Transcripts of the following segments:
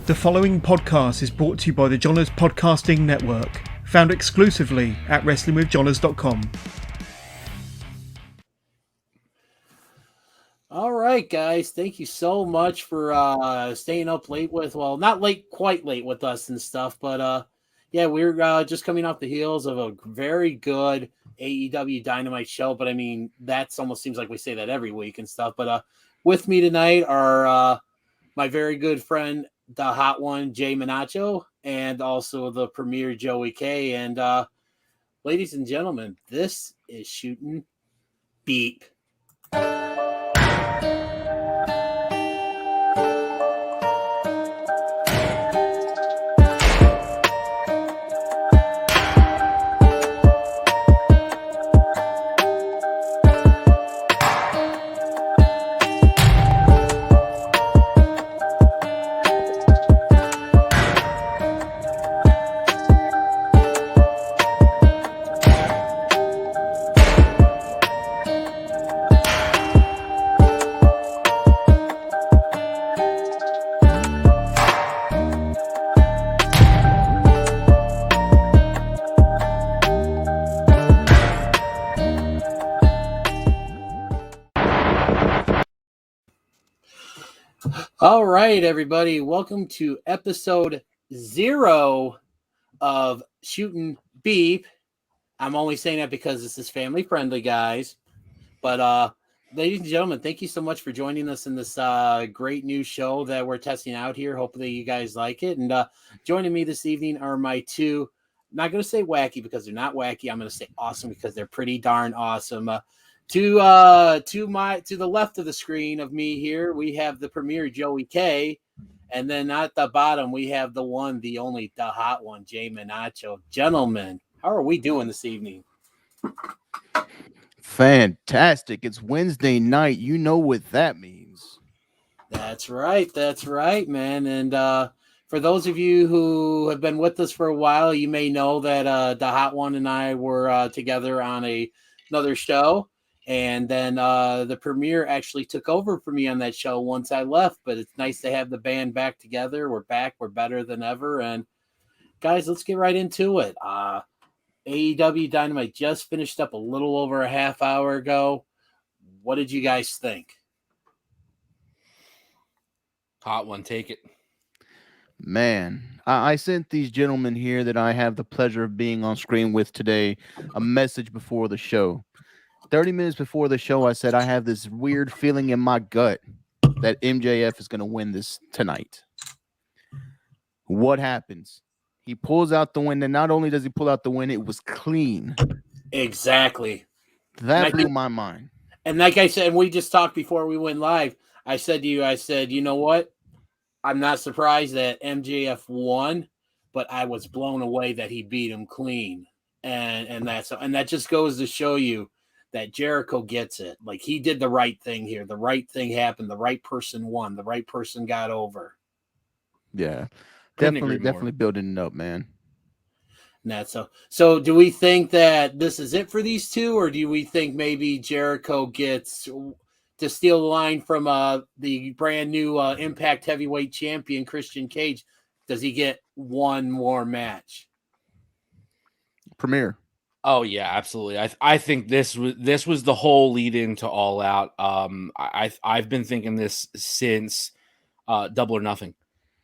The following podcast is brought to you by the Johners Podcasting Network, found exclusively at WrestlingWithJohners.com. All right, guys. Thank you so much for staying up late not late, quite late with us and stuff. But yeah, we're just coming off the heels of a very good AEW Dynamite show. But I mean, that's almost seems like we say that every week and stuff. But with me tonight are my very good friend, the Hot One Jay Menacho, and also the Premier Joey K. And ladies and gentlemen, this is Shooting Beep. All right, everybody. Welcome to episode 0 of Shooting Beep. I'm only saying that because this is family friendly, guys. But ladies and gentlemen, thank you so much for joining us in this great new show that we're testing out here. Hopefully you guys like it. And joining me this evening are my two, I'm not going to say wacky because they're not wacky. I'm going to say awesome because they're pretty darn awesome. To the left of the screen of me here, we have the Premier Joey K, and then at the bottom we have the one, the only, the Hot One Jay Menacho. Gentlemen, how are we doing this evening? Fantastic! It's Wednesday night. You know what that means. That's right, man. And for those of you who have been with us for a while, you may know that the Hot One and I were together on another show. And then the Premier actually took over for me on that show once I left. But it's nice to have the band back together. We're back. We're better than ever. And guys, let's get right into it. AEW Dynamite just finished up a little over a half hour ago. What did you guys think? Hot One, take it. Man, I sent these gentlemen here that I have the pleasure of being on screen with today a message before the show. 30 minutes before the show, I said I have this weird feeling in my gut that MJF is going to win this tonight. What happens? He pulls out the win, and not only does he pull out the win, it was clean. Exactly. That blew my mind. And like I said, we just talked before we went live. I said to you, you know what? I'm not surprised that MJF won, but I was blown away that he beat him clean. And that just goes to show you that Jericho gets it. Like, he did the right thing here. The right thing happened. The right person won. The right person got over. Yeah. Definitely building it up, man. And that's so do we think that this is it for these two, or do we think maybe Jericho gets to steal the line from the brand new Impact Heavyweight Champion Christian Cage? Does he get one more match? Premier. Oh yeah, absolutely. I think this was the whole lead into All Out. I've been thinking this since Double or Nothing,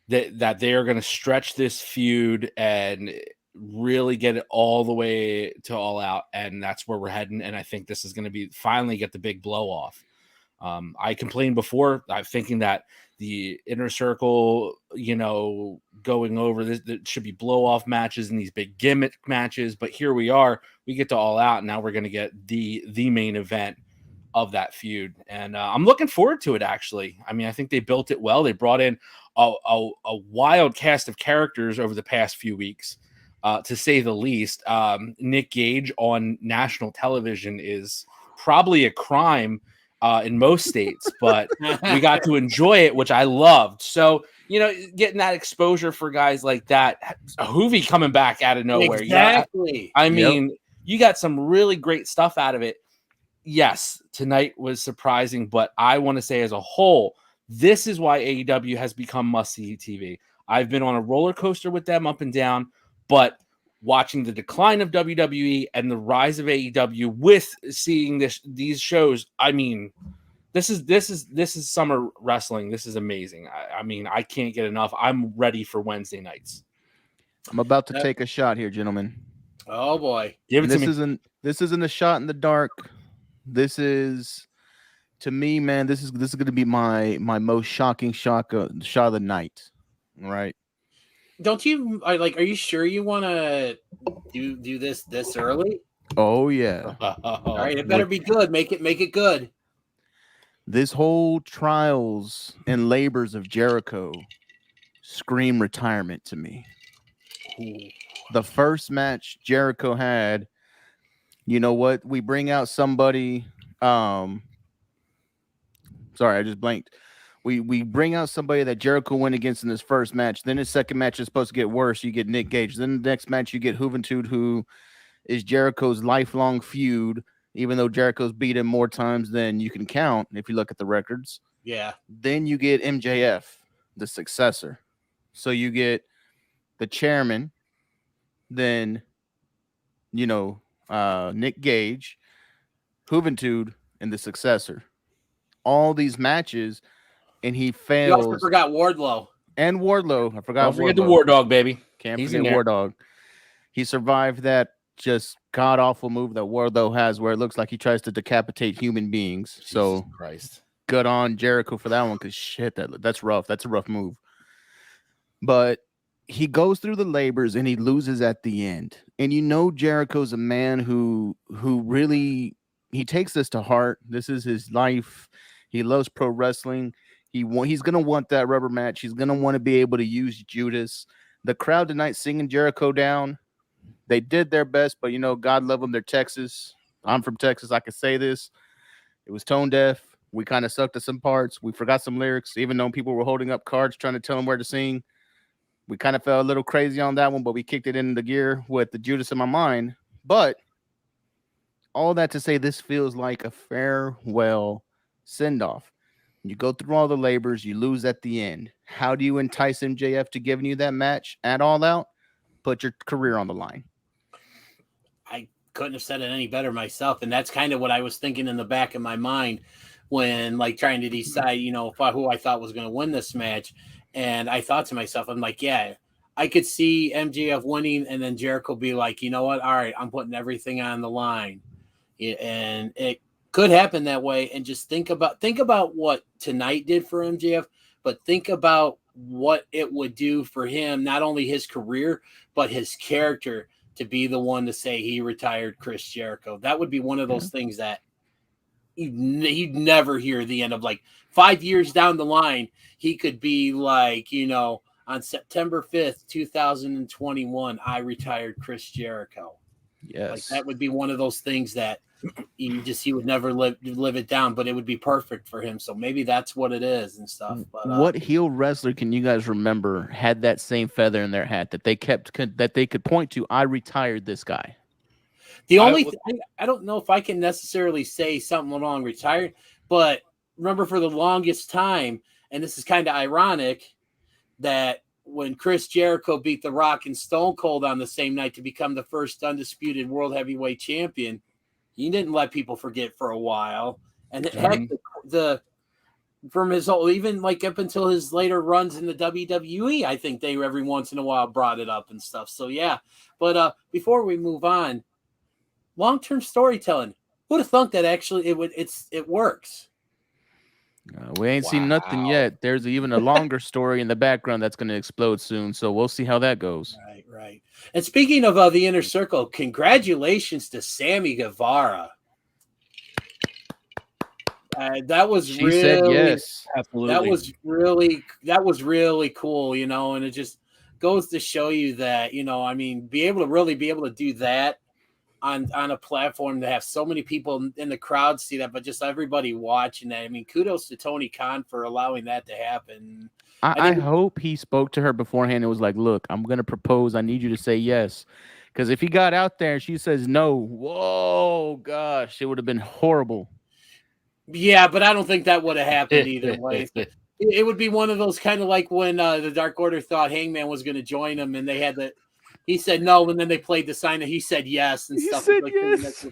that they are going to stretch this feud and really get it all the way to All Out, and that's where we're heading. And I think this is going to be finally get the big blow off. I complained before, I'm thinking that the Inner Circle, going over this, there should be blow off matches and these big gimmick matches. But here we are, we get to All Out, and now we're going to get the main event of that feud. And I'm looking forward to it, actually. I mean, I think they built it well. They brought in a wild cast of characters over the past few weeks, to say the least. Nick Gage on national television is probably a crime in most states, but we got to enjoy it, which I loved. So, getting that exposure for guys like that, Hoovy coming back out of nowhere. Exactly. I mean, you got some really great stuff out of it. Yes, tonight was surprising, but I want to say as a whole, This is why AEW has become must-see TV. I've been on a roller coaster with them up and down, but watching the decline of WWE and the rise of AEW with seeing these shows, I mean, this is summer wrestling. This is amazing. I mean, I can't get enough. I'm ready for Wednesday nights. I'm about to take a shot here, gentlemen. Oh boy. Give it And to me. This isn't a shot in the dark. This is, to me, man, this is going to be my most shocking shot of the night. All right. Don't you are you sure you want to do this early? Oh yeah. All right, it better be good. Make it good. This whole trials and labors of Jericho scream retirement to me. The first match Jericho had, you know what? We bring out somebody. Sorry, I just blanked. We bring out somebody that Jericho went against in his first match. Then his second match is supposed to get worse. You get Nick Gage. Then the next match you get Juventud, who is Jericho's lifelong feud, even though Jericho's beat him more times than you can count if you look at the records. Yeah. Then you get MJF, the successor. So you get the chairman, then, you know, Nick Gage, Juventud, and the successor. All these matches, and he fails. You also forgot Wardlow. And Wardlow. I forgot. Don't forget the Wardlow. War Dog, baby. Can't He's in forget there. War Dog. He survived that just god awful move that Wardlow has, where it looks like he tries to decapitate human beings. Jesus So Christ. good on Jericho for that one, because shit, that's rough. That's a rough move. But he goes through the labors and he loses at the end. And you know Jericho's a man who really, he takes this to heart. This is his life. He loves pro wrestling. He's gonna want that rubber match. He's gonna want to be able to use Judas. The crowd tonight singing Jericho down. They did their best, but you know, God love them. They're Texas. I'm from Texas. I can say this. It was tone deaf. We kind of sucked at some parts. We forgot some lyrics, even though people were holding up cards trying to tell them where to sing. We kind of felt a little crazy on that one, but we kicked it into gear with the Judas in my mind. But all that to say, this feels like a farewell send-off. You go through all the labors, you lose at the end. How do you entice MJF to giving you that match at All Out? Put your career on the line. I couldn't have said it any better myself, and that's kind of what I was thinking in the back of my mind when trying to decide, who I thought was going to win this match. And I thought to myself, I'm like, yeah, I could see MJF winning, and then Jericho be like, you know what? All right, I'm putting everything on the line, and it could happen that way. And just think about what tonight did for MJF, but think about what it would do for him, not only his career, but his character, to be the one to say he retired Chris Jericho. That would be one of those things that you'd never hear the end of. 5 years down the line, he could be on September 5th, 2021, I retired Chris Jericho. Yes. That would be one of those things that he would never live it down, but it would be perfect for him. So maybe that's what it is and stuff. But what heel wrestler can you guys remember had that same feather in their hat that they could point to? I retired this guy. The only I don't know if I can necessarily say something along retired, but remember for the longest time, and this is kind of ironic, that when Chris Jericho beat The Rock and Stone Cold on the same night to become the first undisputed world heavyweight champion, he didn't let people forget for a while. And heck, from his whole, even up until his later runs in the WWE, I think they every once in a while brought it up and stuff. So yeah, but before we move on, long-term storytelling. Who'd have thunk that actually it works? We ain't seen nothing yet. There's even a longer story in the background that's going to explode soon. So we'll see how that goes. Right. And speaking of the Inner Circle, congratulations to Sammy Guevara. That was She said yes. Absolutely. That was really cool, and it just goes to show you that, be able to do that on a platform to have so many people in the crowd see that, but just everybody watching that. I mean, kudos to Tony Khan for allowing that to happen. I hope he spoke to her beforehand and was like, look, I'm going to propose. I need you to say yes. Because if he got out there and she says no, whoa, gosh, it would have been horrible. Yeah, but I don't think that would have happened either way. It would be one of those kind of like when the Dark Order thought Hangman was going to join them, and they had the. He said no, and then they played the sign that he said yes and He stuff. said like, yes.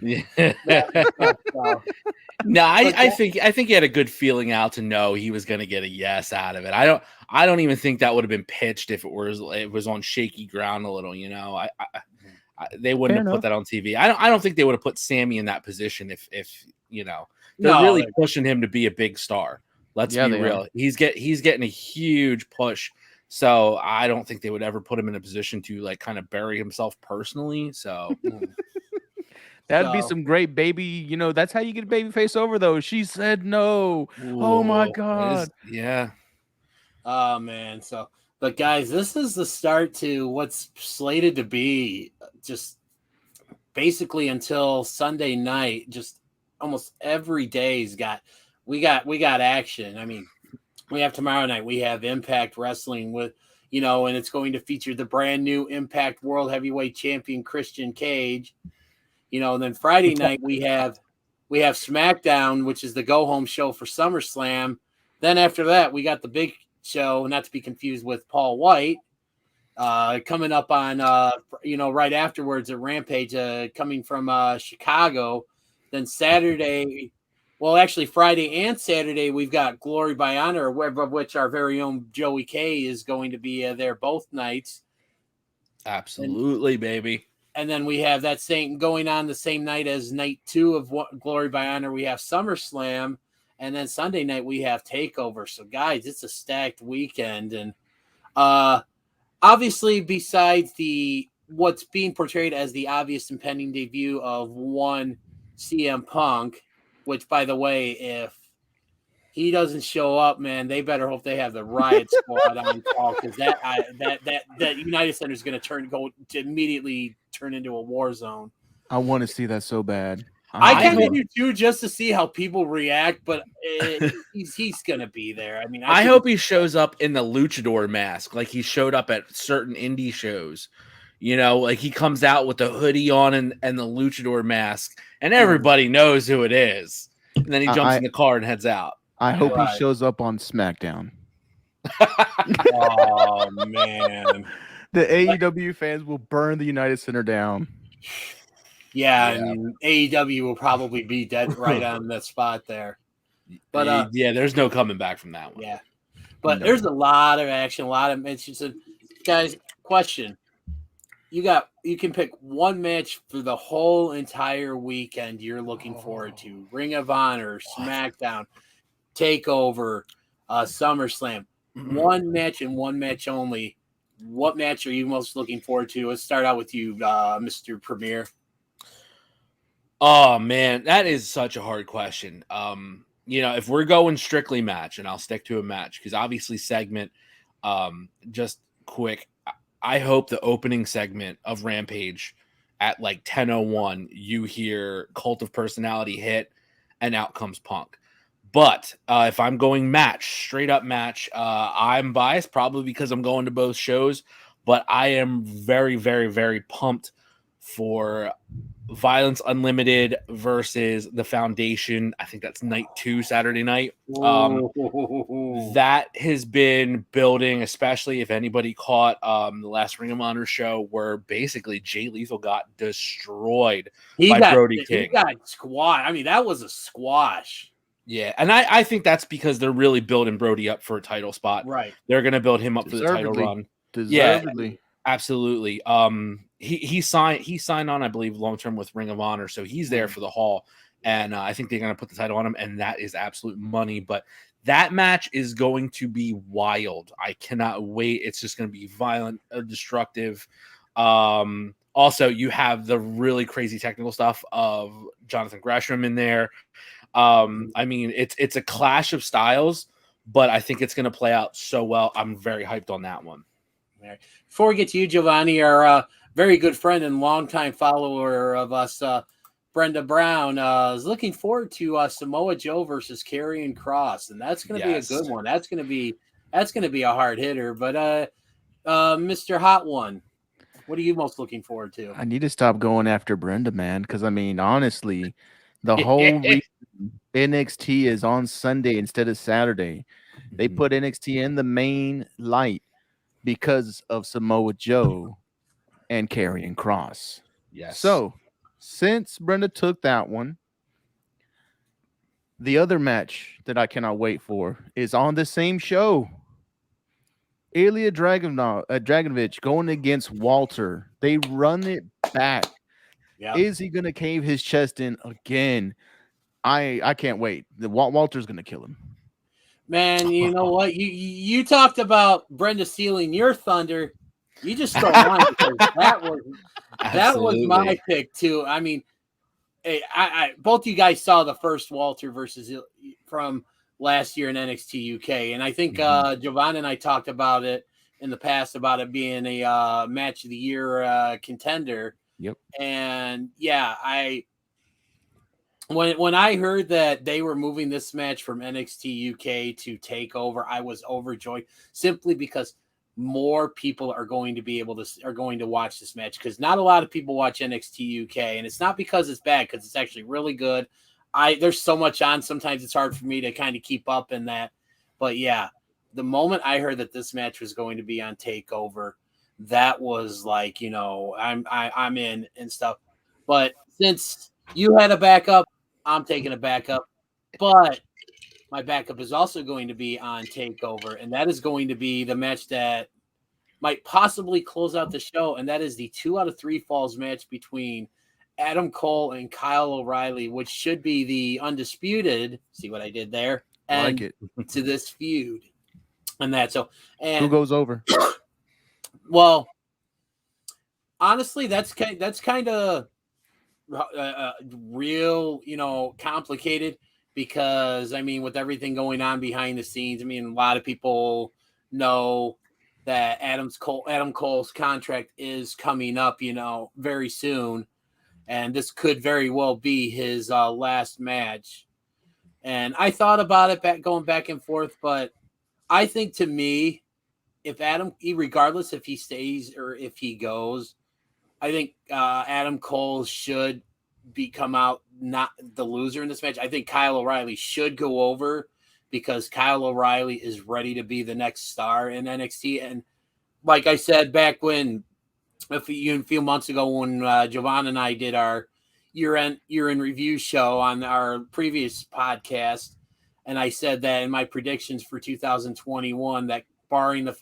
No, I think he had a good feeling out to know he was going to get a yes out of it. I don't even think that would have been pitched if it was on shaky ground a little. You know, they wouldn't Fair have enough. put that on TV. I don't think they would have put Sammy in that position if you know they're really pushing him to be a big star. Let's be real. He's getting a huge push. So I don't think they would ever put him in a position to like kind of bury himself personally. So that'd be some great baby. You know, that's how you get a baby face over though. She said no. Oh my God. Yeah. Oh man. So, but guys, this is the start to what's slated to be just basically until Sunday night. Just almost every day's we got action. I mean, we have tomorrow night. We have Impact Wrestling with, and it's going to feature the brand new Impact World Heavyweight Champion Christian Cage. And then Friday night we have SmackDown, which is the go home show for SummerSlam. Then after that, we got the big show, not to be confused with Paul White, coming up on right afterwards at Rampage, coming from Chicago. Then Saturday. Well, actually, Friday and Saturday, we've got Glory by Honor, of which our very own Joey K is going to be there both nights. Absolutely, baby. And then we have that going on the same night as night 2 of Glory by Honor. We have SummerSlam. And then Sunday night, we have TakeOver. So, guys, it's a stacked weekend. And obviously, besides what's being portrayed as the obvious impending debut of one CM Punk, which, by the way, if he doesn't show up, man, they better hope they have the Riot Squad on call, because that United Center is going to immediately turn into a war zone. I want to see that so bad. I kind of do too, just to see how people react. But he's going to be there. I mean, I hope he shows up in the luchador mask, like he showed up at certain indie shows. Like he comes out with the hoodie on and the luchador mask, and everybody knows who it is. And then he jumps in the car and heads out. I hope he shows up on SmackDown. Oh, man. The AEW fans will burn the United Center down. Yeah, and AEW will probably be dead right on the spot there. But there's no coming back from that one. Yeah. But there's a lot of action, a lot of mentions. Guys, question. You can pick one match for the whole entire weekend you're looking forward to. Ring of Honor, SmackDown, TakeOver, SummerSlam. One match and one match only. What match are you most looking forward to? Let's start out with you, Mr. Premier. Oh man, that is such a hard question. If we're going strictly match, and I'll stick to a match because obviously segment, just quick. I hope the opening segment of Rampage at like 10:01, you hear Cult of Personality hit, and out comes Punk. But if I'm going match, straight up match, I'm biased probably because I'm going to both shows, but I am very, very, very pumped for Violence Unlimited versus the Foundation. I think that's night 2, Saturday night. That has been building, especially if anybody caught the last Ring of Honor show where basically Jay Lethal got destroyed by Brody King. He got squashed. I mean, that was a squash. Yeah, and I think that's because they're really building Brody up for a title spot. Right. They're going to build him up for the title run. Deservedly. Yeah, absolutely. He signed on, I believe, long term with Ring of Honor, so he's there for the haul, and I think they're going to put the title on him, and that is absolute money. But that match is going to be wild. I cannot wait. It's just going to be violent, destructive. Also, you have the really crazy technical stuff of Jonathan Gresham in there. I mean, it's a clash of styles, but I think it's going to play out so well. I'm very hyped on that one. Before we get to you, Giovanni, our very good friend and longtime follower of us, Brenda Brown, is looking forward to Samoa Joe versus Karrion Kross, and that's going to be a good one. That's going to be a hard hitter. But Mr. Hot One, what are you most looking forward to? I need to stop going after Brenda, man, because I mean, honestly, the whole reason NXT is on Sunday instead of Saturday They put NXT in the main light because of Samoa Joe and Karrion Kross. Yes. So, since Brenda took that one, the other match that I cannot wait for is on the same show. Ilya Dragovich going against Walter. They run it back. Yeah. Is he going to cave his chest in again? I can't wait. Walter's going to kill him. Man, you know what? You talked about Brenda stealing your thunder. You just stole mine because that was my pick too. I mean, I both you guys saw the first Walter versus from last year in NXT UK, and I think Giovanni and I talked about it in the past about it being a match of the year contender. Yep. And yeah, when I heard that they were moving this match from NXT UK to TakeOver, I was overjoyed simply because more people are going to watch this match, because not a lot of people watch NXT UK, and it's not because it's bad, because it's actually really good. There's so much on, sometimes it's hard for me to kind of keep up in that. But yeah, the moment I heard that this match was going to be on TakeOver, that was like, I'm in and stuff. But since you had a backup, I'm taking a backup. But my backup is also going to be on TakeOver, and that is going to be the match that might possibly close out the show, and that is the 2 out of 3 falls match between Adam Cole and Kyle O'Reilly, which should be the undisputed. See what I did there? I like it. To this feud, and that. So, and who goes over? Well, honestly, that's kind of real, complicated, because I mean, with everything going on behind the scenes, I mean, a lot of people know that Adam Cole's contract is coming up, very soon, and this could very well be his last match. And I thought about it going back and forth, but I think, to me, if regardless if he stays or if he goes, I think Adam Cole should come out not the loser in this match. I think Kyle O'Reilly should go over, because Kyle O'Reilly is ready to be the next star in NXT. And like I said back a few months ago, when Giovanni and I did our year-end review show on our previous podcast, and I said that in my predictions for 2021, that barring that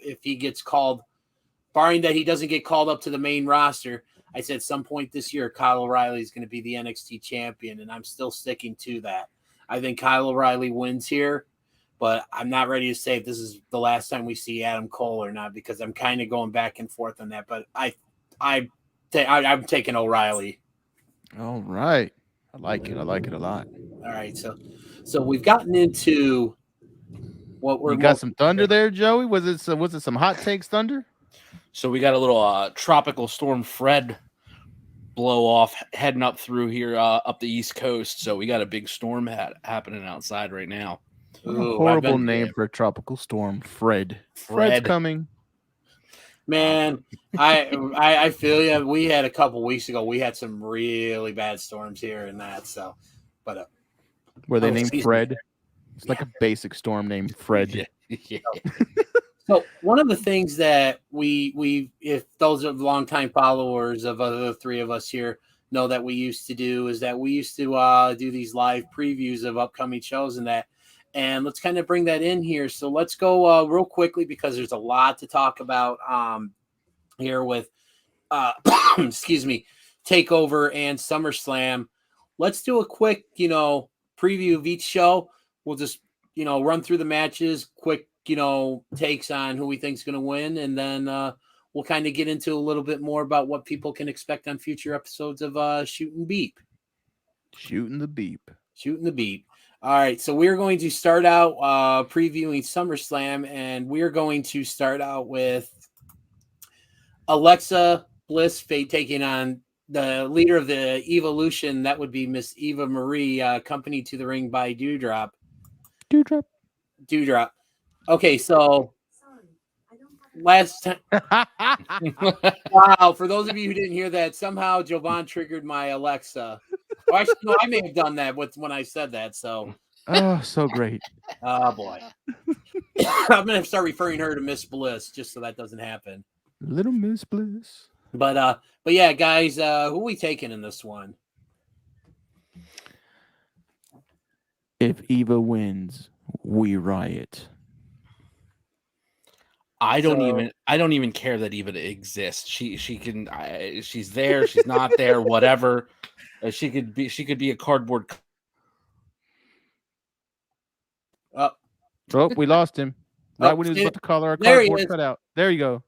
he doesn't get called up to the main roster, I said some point this year Kyle O'Reilly is going to be the NXT champion, and I'm still sticking to that. I think Kyle O'Reilly wins here, but I'm not ready to say if this is the last time we see Adam Cole or not, because I'm kind of going back and forth on that. But I'm taking O'Reilly. All right, I like it. I like it a lot. All right, so we've gotten into what we're. You got some thunder there, Joey? Was it some hot takes thunder? So we got a little tropical storm Fred blow off heading up through here up the East Coast. So we got a big storm happening outside right now. Ooh, horrible name for a tropical storm, Fred. Fred's coming. Man, I feel you. We had a couple weeks ago, we had some really bad storms here and that. So, but were they named Fred? It's like a basic storm named Fred. Yeah. So one of the things that we if those are longtime followers of the three of us here know that we used to do, is that we used to do these live previews of upcoming shows and that. And let's kind of bring that in here. So let's go real quickly, because there's a lot to talk about here with excuse me, TakeOver and SummerSlam. Let's do a quick, preview of each show. We'll just, run through the matches, quick, takes on who we think is going to win. And then we'll kind of get into a little bit more about what people can expect on future episodes of Shooting Beep. Shooting the Beep. All right. So we're going to start out previewing SummerSlam, and we're going to start out with Alexa Bliss taking on the leader of the Evolution. That would be Miss Eva Marie, accompanied to the ring by Dewdrop. Okay, so last time. Wow, for those of you who didn't hear that, somehow Jovan triggered my Alexa. Oh, actually, no, I may have done that when I said that. So. Oh, so great. Oh boy. I'm gonna start referring her to Miss Bliss just so that doesn't happen. Little Miss Bliss. But yeah, guys, who are we taking in this one? If Eva wins, we riot. I don't even care that Eva exists. She can she's there, she's not there, whatever. She could be a cardboard. Oh, we lost him. Right when he was about to call her a cardboard cutout. There you go.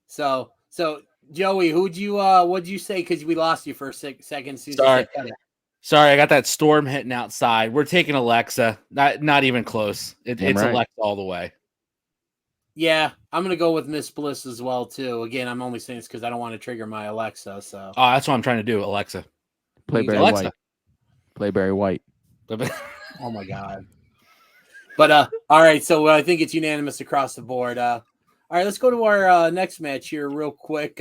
So Joey, what'd you say? Because we lost you for a second. Sorry, I got that storm hitting outside. We're taking Alexa. Not even close. It's right. Alexa all the way. Yeah, I'm gonna go with Miss Bliss as well too. Again, I'm only saying this because I don't want to trigger my Alexa. So that's what I'm trying to do. Alexa, play Barry White. Play Barry White. Oh my god. But all right, so I think it's unanimous across the board. All right, let's go to our next match here real quick.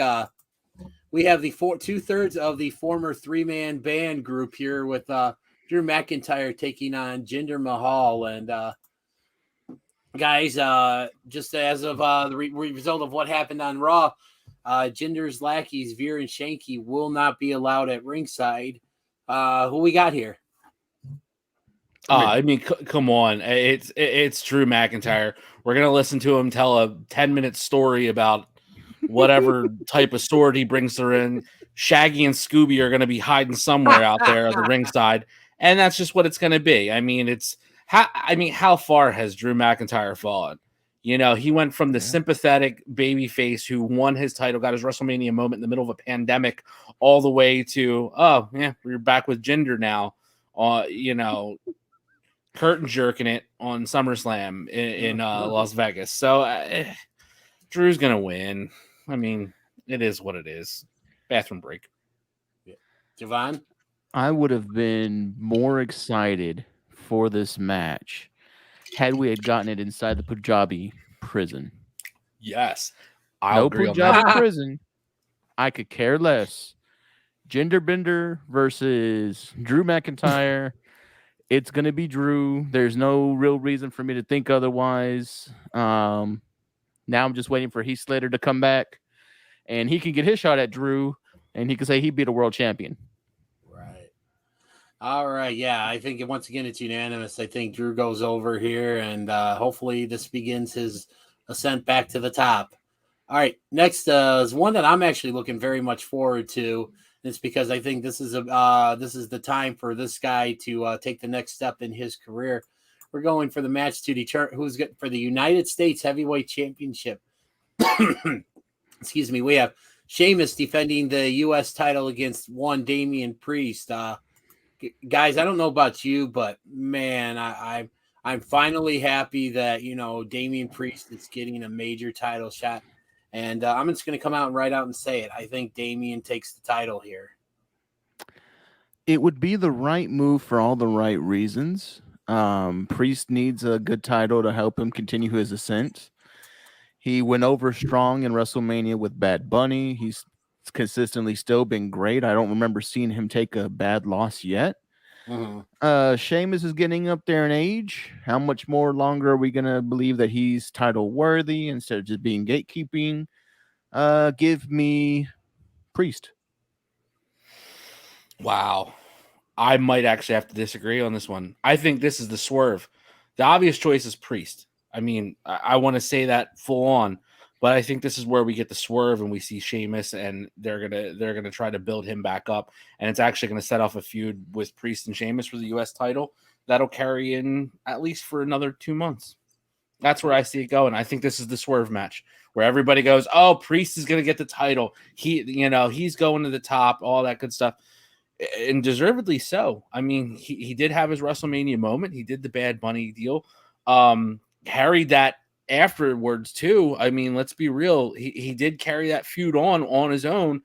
We have the 2/3 of the former 3-man band group here with Drew McIntyre taking on Jinder Mahal. And guys, just as of the result of what happened on Raw, Jinder's lackeys, Veer and Shanky, will not be allowed at ringside. Who we got here? I mean, come on. It's Drew McIntyre. We're going to listen to him tell a 10-minute story about whatever type of sword he brings her in. Shaggy and Scooby are going to be hiding somewhere out there at the ringside. And that's just what it's going to be. I mean, how far has Drew McIntyre fallen? You know, he went from the sympathetic babyface who won his title, got his WrestleMania moment in the middle of a pandemic, all the way to, oh, yeah, we're back with Jinder now. You know, curtain jerking it on SummerSlam in Las Vegas. So Drew's going to win. I mean, it is what it is. Bathroom break. Yeah. Javon? I would have been more excited for this match had we had gotten it inside the Punjabi prison. Yes. No Punjabi prison. I could care less. Jinder Binder versus Drew McIntyre. It's going to be Drew. There's no real reason for me to think otherwise. Now I'm just waiting for Heath Slater to come back, and he can get his shot at Drew, and he can say he beat a world champion. Right. All right. Yeah, I think once again it's unanimous. I think Drew goes over here, and hopefully this begins his ascent back to the top. All right. Next is one that I'm actually looking very much forward to. It's because I think this is the time for this guy to take the next step in his career. We're going for the match to determine who's good for the United States Heavyweight Championship. Excuse me. We have Sheamus defending the U.S. title against one Damian Priest. Guys, I don't know about you, but man, I'm finally happy that Damian Priest is getting a major title shot. And I'm just going to come out and right out and say it. I think Damian takes the title here. It would be the right move for all the right reasons. Priest needs a good title to help him continue his ascent. He went over strong in WrestleMania with Bad Bunny. He's consistently still been great. I don't remember seeing him take a bad loss yet. Mm-hmm. Sheamus is getting up there in age. How much more longer are we going to believe that he's title worthy instead of just being gatekeeping? Give me Priest. Wow. I might actually have to disagree on this one. I think this is the swerve. The obvious choice is Priest. I mean, I want to say that full on, but I think this is where we get the swerve and we see Sheamus, and they're gonna try to build him back up, and it's actually gonna set off a feud with Priest and Sheamus for the U.S. title that'll carry in at least for another 2 months. That's where I see it going. I think this is the swerve match where everybody goes, "Oh, Priest is gonna get the title. He's going to the top, all that good stuff." And deservedly so. I mean, he did have his WrestleMania moment. He did the Bad Bunny deal. Carried that afterwards too. I mean, let's be real. He did carry that feud on his own.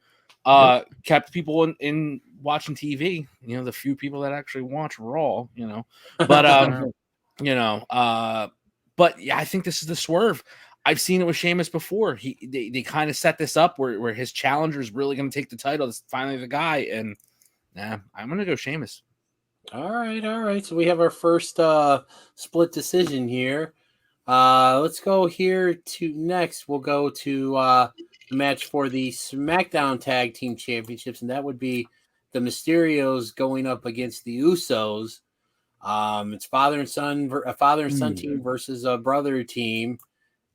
Kept people in watching TV. The few people that actually watch Raw. But but yeah, I think this is the swerve. I've seen it with Sheamus before. They kind of set this up where his challenger is really going to take the title. It's finally the guy, and I'm going to go Sheamus. All right. So we have our first split decision here. Let's go here to next. We'll go to the match for the SmackDown Tag Team Championships, and that would be the Mysterios going up against the Usos. It's a father and son team versus a brother team.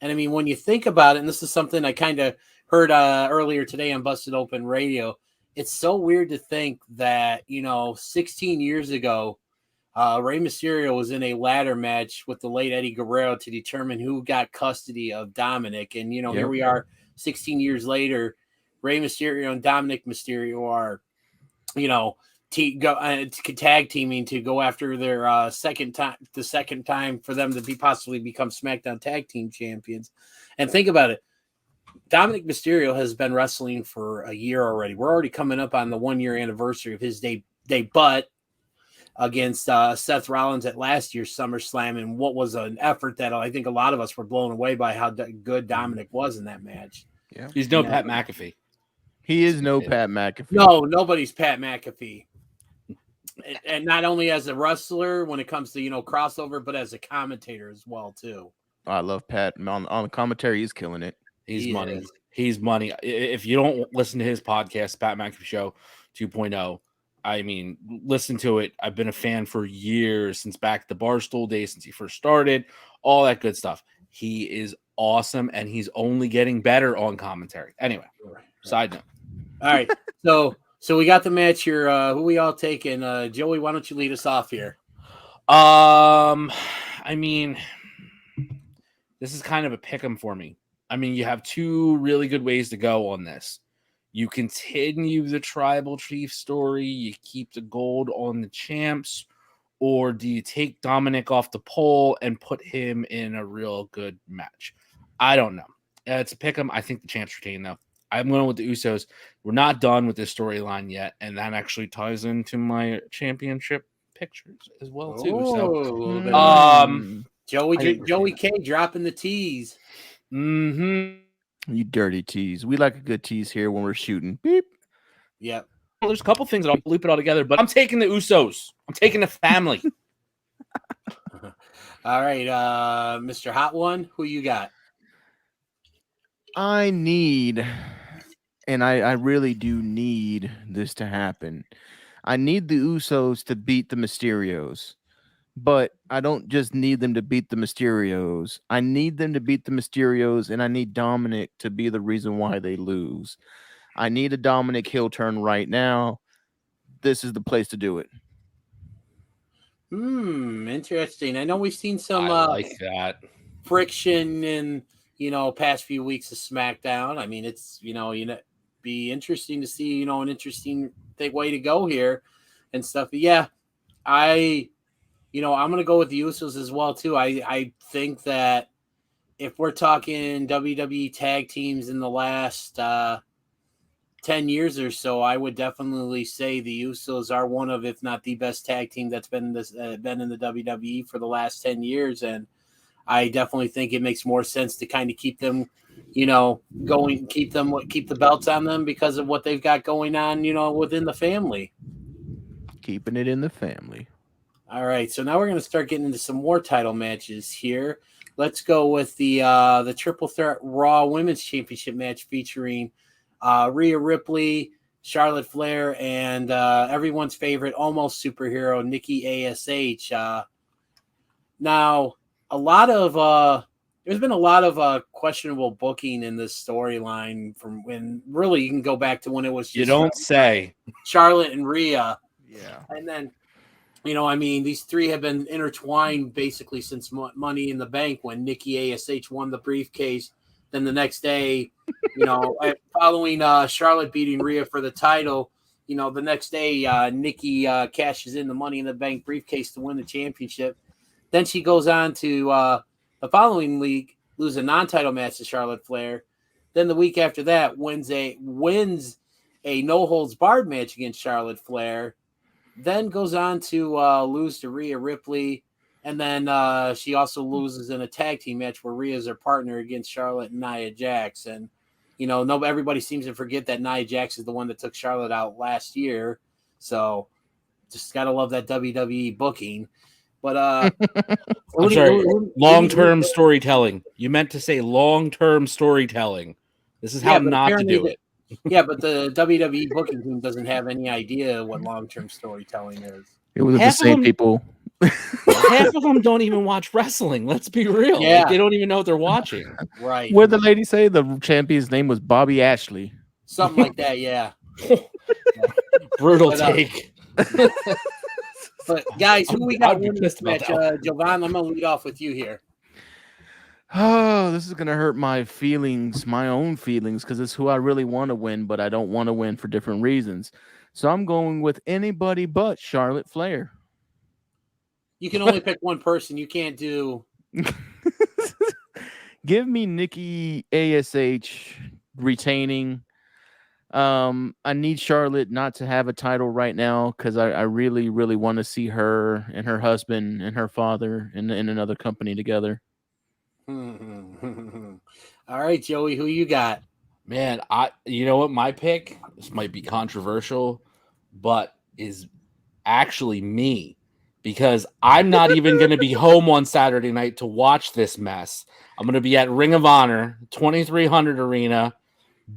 And I mean, when you think about it, and this is something I kind of heard earlier today on Busted Open Radio, it's so weird to think that, 16 years ago, Rey Mysterio was in a ladder match with the late Eddie Guerrero to determine who got custody of Dominic. And, here we are 16 years later. Rey Mysterio and Dominic Mysterio are, tag teaming to go after their second time for them to possibly become SmackDown Tag Team Champions. And think about it. Dominic Mysterio has been wrestling for a year already. We're already coming up on the 1 year anniversary of his debut against Seth Rollins at last year's SummerSlam, and what was an effort that I think a lot of us were blown away by how good Dominic was in that match. Yeah, He's no Pat McAfee. He is no Pat McAfee. No, nobody's Pat McAfee. And not only as a wrestler when it comes to, crossover, but as a commentator as well, too. I love Pat. On the commentary, he's killing it. He's money. He's money. If you don't listen to his podcast, Pat McAfee Show 2.0, I mean, listen to it. I've been a fan for years, since back the Barstool days, since he first started, all that good stuff. He is awesome, and he's only getting better on commentary. Anyway, side note. All right. So we got the match here. Who we all taking? Joey, why don't you lead us off here? I mean, this is kind of a pick 'em for me. I mean, you have two really good ways to go on this. You continue the tribal chief story, you keep the gold on the champs, or do you take Dominic off the pole and put him in a real good match? I don't know. It's a pick 'em. I think the champs retain, though. I'm going with the Usos. We're not done with this storyline yet, and that actually ties into my championship pictures as well, too. Joey K dropping the tease. You dirty tease. We like a good tease here when we're shooting. Beep. Yep. Well, there's a couple things that I'll loop it all together, but I'm taking the Usos. I'm taking the family. All right, Mr. Hot One, who you got? I need, and I really do need this to happen. I need the Usos to beat the Mysterios. But I don't just need them to beat the Mysterios. I need them to beat the Mysterios, and I need Dominic to be the reason why they lose. I need a Dominic heel turn right now. This is the place to do it. Interesting. I know we've seen some I like that friction in past few weeks of SmackDown. I mean, it's be interesting to see an interesting way to go here and stuff. But yeah, I'm going to go with the Usos as well, too. I think that if we're talking WWE tag teams in the last 10 years or so, I would definitely say the Usos are one of, if not the best tag team that's been in the WWE for the last 10 years. And I definitely think it makes more sense to kind of keep them, going, keep the belts on them because of what they've got going on, within the family. Keeping it in the family. All right, so now we're going to start getting into some more title matches here. Let's go with the Triple Threat Raw Women's Championship match featuring Rhea Ripley, Charlotte Flair, and everyone's favorite almost superhero Nikki ASH. Now, there's been a lot of questionable booking in this storyline from when really you can go back to when it was just you don't say Charlotte and Rhea. Yeah, and then. These three have been intertwined basically since Money in the Bank when Nikki ASH won the briefcase. Then the next day, following Charlotte beating Rhea for the title, the next day Nikki cashes in the Money in the Bank briefcase to win the championship. Then she goes on to the following week, lose a non-title match to Charlotte Flair. Then the week after that, wins a no-holds-barred match against Charlotte Flair. Then goes on to lose to Rhea Ripley, and then she also loses in a tag team match where Rhea's her partner against Charlotte and Nia Jax. And everybody seems to forget that Nia Jax is the one that took Charlotte out last year. So just gotta love that WWE booking. But I'm sorry, long-term storytelling. You meant to say long-term storytelling. This is how not to do it. Yeah, but the WWE booking team doesn't have any idea what long-term storytelling is. It was the same people. Half of them don't even watch wrestling. Let's be real. Yeah. Like, they don't even know what they're watching. Right. What did the lady say? The champion's name was Bobby Ashley. Something like that, yeah. Brutal take. But guys, who we got I'd be winning this pissed about match? that Jovan, I'm gonna lead off with you here. Oh, this is gonna hurt my feelings, my own feelings, because it's who I really want to win, but I don't want to win for different reasons. So I'm going with anybody but Charlotte Flair. You can only pick one person. You can't do. Give me Nikki ASH retaining. I need Charlotte not to have a title right now because I really, really want to see her and her husband and her father in another company together. All right, Joey, who you got? Man, you know what? My pick, this might be controversial, but is actually me, because I'm not even going to be home on Saturday night to watch this mess. I'm going to be at Ring of Honor, 2300 Arena,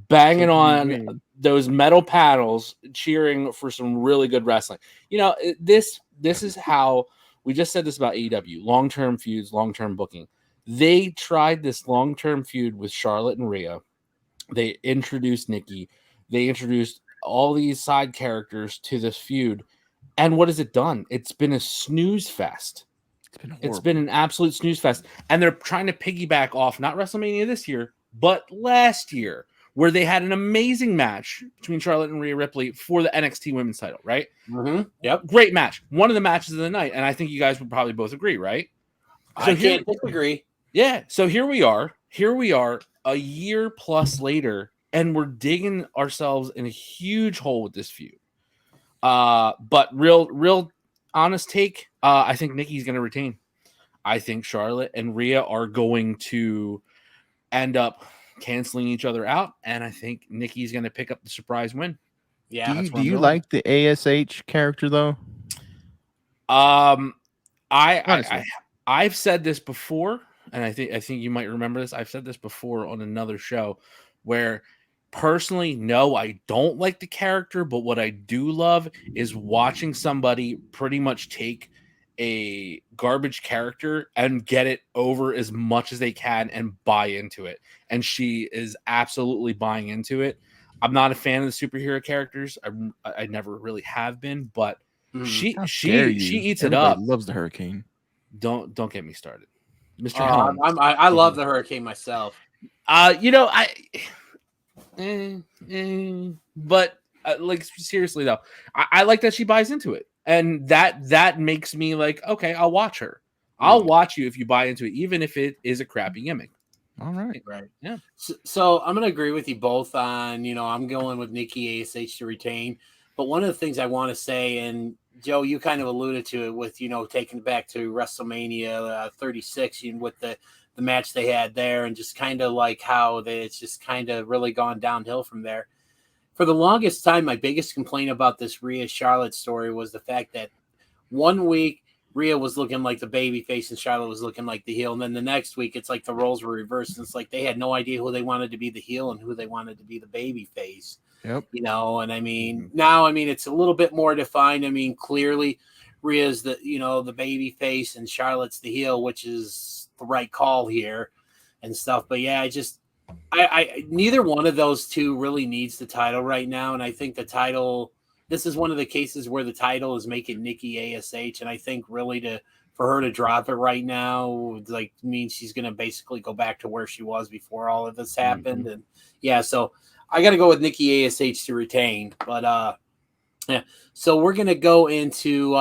banging on those metal paddles, cheering for some really good wrestling. You know, this is how we just said this about AEW, long-term feuds, long-term booking. They tried this long-term feud with Charlotte and Rhea. They introduced Nikki. They introduced all these side characters to this feud. And what has it done? It's been a snooze fest. It's been an absolute snooze fest. And they're trying to piggyback off not WrestleMania this year, but last year, where they had an amazing match between Charlotte and Rhea Ripley for the NXT Women's title, right? Mm-hmm. Yep. Great match. One of the matches of the night. And I think you guys would probably both agree, right? So I can't disagree. Yeah. So here we are. A year plus later, and we're digging ourselves in a huge hole with this feud. But real honest take, I think Nikki's going to retain. I think Charlotte and Rhea are going to end up canceling each other out, and I think Nikki's going to pick up the surprise win. Yeah. Do you like the ASH character though? I've said this before, and I think you might remember this. I've said this before on another show where personally, no, I don't like the character, but what I do love is watching somebody pretty much take a garbage character and get it over as much as they can and buy into it. And she is absolutely buying into it. I'm not a fan of the superhero characters. I never really have been, but she eats it up. Loves the Hurricane. Don't get me started, Mr. Helms. I love the Hurricane myself. But like seriously though, I like that she buys into it, and that makes me like, okay, I'll watch her. I'll watch you if you buy into it, even if it is a crappy gimmick. All right. Yeah. So I'm gonna agree with you both on, I'm going with Nikki ASH to retain. But one of the things I want to say, and Joe, you kind of alluded to it with, taking it back to WrestleMania 36 with the match they had there, and just kind of like how it's just kind of really gone downhill from there. For the longest time, my biggest complaint about this Rhea Charlotte story was the fact that 1 week Rhea was looking like the baby face and Charlotte was looking like the heel. And then the next week, it's like the roles were reversed. And it's like they had no idea who they wanted to be the heel and who they wanted to be the baby face. Yep. And I mean, now, it's a little bit more defined. Clearly Rhea's the baby face and Charlotte's the heel, which is the right call here and stuff. But yeah, I neither one of those two really needs the title right now. And I think the title, this is one of the cases where the title is making Nikki ASH. And I think really for her to drop it right now, means she's going to basically go back to where she was before all of this happened. Mm-hmm. And yeah, so I got to go with Nikki ASH to retain. But yeah, so we're going to go into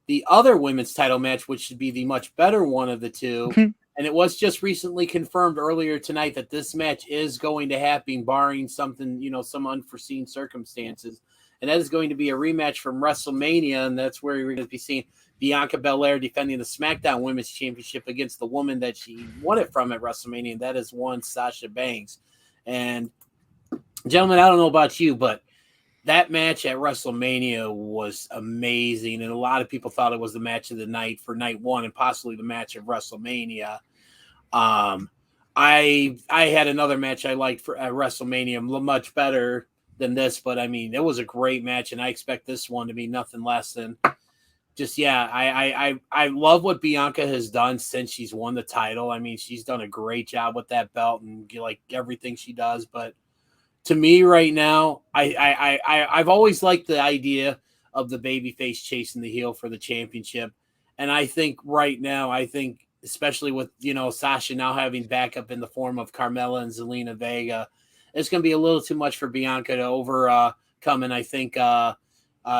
the other women's title match, which should be the much better one of the two. And it was just recently confirmed earlier tonight that this match is going to happen, barring something, some unforeseen circumstances. And that is going to be a rematch from WrestleMania. And that's where we're going to be seeing Bianca Belair defending the SmackDown Women's Championship against the woman that she won it from at WrestleMania. And that is one Sasha Banks. And gentlemen, I don't know about you, but that match at WrestleMania was amazing, and a lot of people thought it was the match of the night for night one and possibly the match of WrestleMania. I had another match I liked for at WrestleMania much better than this, but I mean it was a great match, and I expect this one to be nothing less than just I love what Bianca has done since she's won the title. I mean, she's done a great job with that belt and like everything she does. But to me, right now, I've always liked the idea of the babyface chasing the heel for the championship, and I think right now, especially with Sasha now having backup in the form of Carmella and Zelina Vega, it's going to be a little too much for Bianca to overcome, and I think.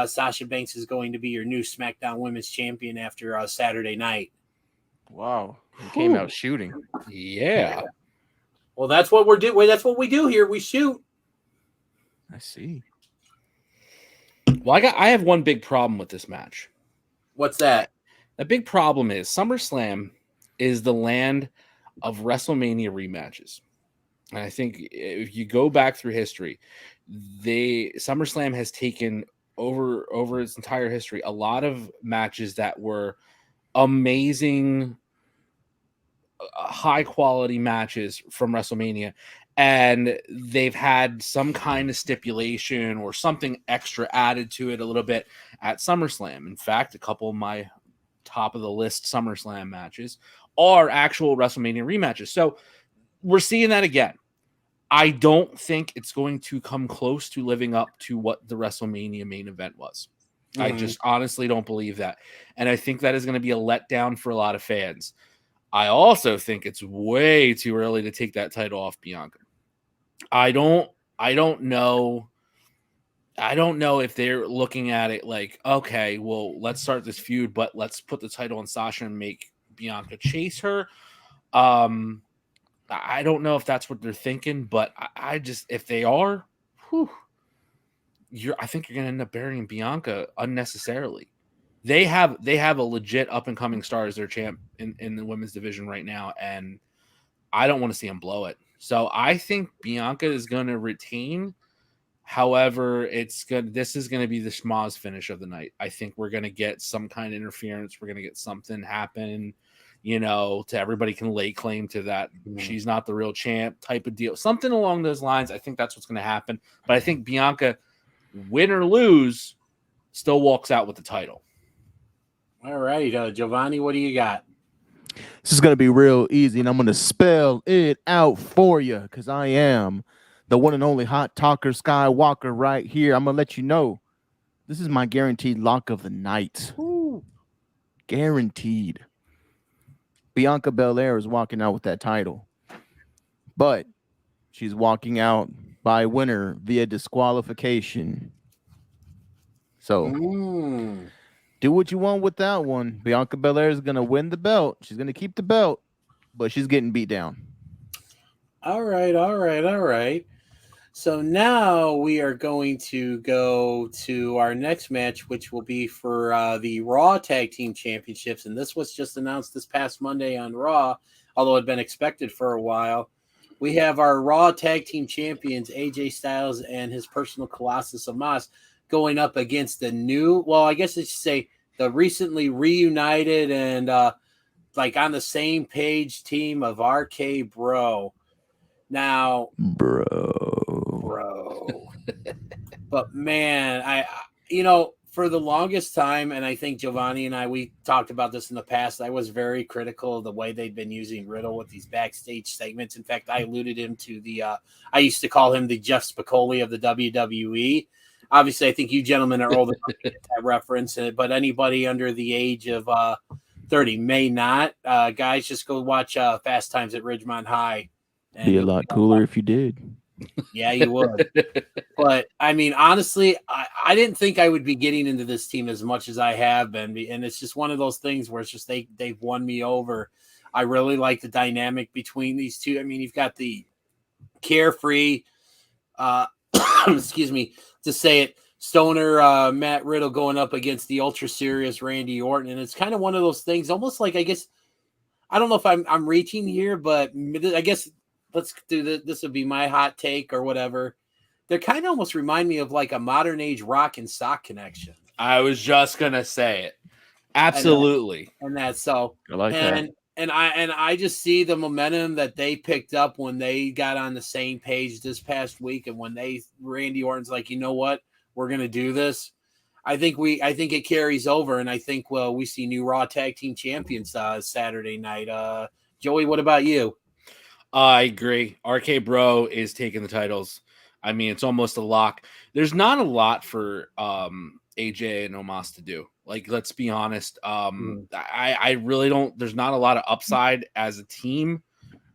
Sasha Banks is going to be your new SmackDown Women's Champion after Saturday night. Wow. He came out shooting. Yeah. Well, that's what we're doing. That's what we do here. We shoot. I see. Well, I have one big problem with this match. What's that? The big problem is SummerSlam is the land of WrestleMania rematches. And I think if you go back through history, SummerSlam has taken over its entire history a lot of matches that were amazing, high quality matches from WrestleMania, and they've had some kind of stipulation or something extra added to it a little bit at SummerSlam. In fact, a couple of my top of the list SummerSlam matches are actual WrestleMania rematches, so we're seeing that again. I don't think it's going to come close to living up to what the WrestleMania main event was. Mm-hmm. I just honestly don't believe that. And I think that is going to be a letdown for a lot of fans. I also think it's way too early to take that title off Bianca. I don't know. I don't know if they're looking at it like, okay, well, let's start this feud, but let's put the title on Sasha and make Bianca chase her. I don't know if that's what they're thinking, but I just, if they are, I think you're going to end up burying Bianca unnecessarily. They have a legit up and coming star as their champ in the women's division right now, and I don't want to see them blow it. So I think Bianca is going to retain. However, this is going to be the schmoz finish of the night. I think we're going to get some kind of interference. We're going to get something happen. To everybody can lay claim to that she's not the real champ type of deal. Something along those lines. I think that's what's going to happen. But I think Bianca, win or lose, still walks out with the title. All right, Giovanni, what do you got? This is going to be real easy, and I'm going to spell it out for you because I am the one and only Hot Talker Skywalker right here. I'm going to let you know this is my guaranteed lock of the night. Ooh. Guaranteed. Bianca Belair is walking out with that title, but she's walking out by winner via disqualification. So do what you want with that one. Bianca Belair is going to win the belt. She's going to keep the belt, but she's getting beat down. All right. So now we are going to go to our next match, which will be for the Raw Tag Team Championships. And this was just announced this past Monday on Raw, although it had been expected for a while. We have our Raw Tag Team Champions, AJ Styles and his personal Colossus Omos, going up against the recently reunited and on the same page team of RK Bro. Now, bro. But man, for the longest time, and I think Giovanni and we talked about this in the past, I was very critical of the way they've been using Riddle with these backstage segments. In fact, I alluded him to I used to call him the Jeff Spicoli of the WWE. Obviously, I think you gentlemen are old enough to get that reference, but anybody under the age of 30 may not. Guys, just go watch Fast Times at Ridgemont High. Be a lot cooler if you did. Yeah, you would. But I mean, honestly, I didn't think I would be getting into this team as much as I have been, and it's just one of those things where it's just they've won me over. I really like the dynamic between these two. I mean, you've got the carefree, excuse me to say it, stoner Matt Riddle going up against the ultra serious Randy Orton, and it's kind of one of those things, almost like, I guess, I don't know if I'm reaching here, but I guess let's do this. This would be my hot take or whatever. They're kind of almost remind me of like a modern age Rock and Sock connection. I was just gonna say it. Absolutely. And that's so. I like that. And I just see the momentum that they picked up when they got on the same page this past week, and when Randy Orton's like, you know what, we're gonna do this. I think it carries over, and I think we see new Raw Tag Team Champions Saturday night. Joey, what about you? I agree. RK Bro is taking the titles. I mean, it's almost a lock. There's not a lot for AJ and Omos to do. Like, let's be honest. I really don't. There's not a lot of upside as a team,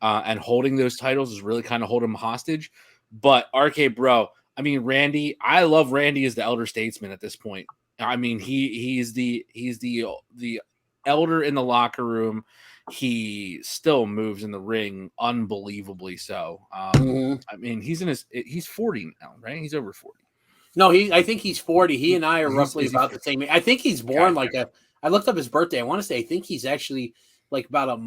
and holding those titles is really kind of holding them hostage. But RK Bro, I mean, Randy. I love Randy as the elder statesman at this point. I mean, he's the elder in the locker room. He still moves in the ring unbelievably so. I mean, he's 40 now, right? He's over 40. No, I think he's 40. He and I are roughly about the same age. I think he's born I looked up his birthday. I want to say I think he's actually like about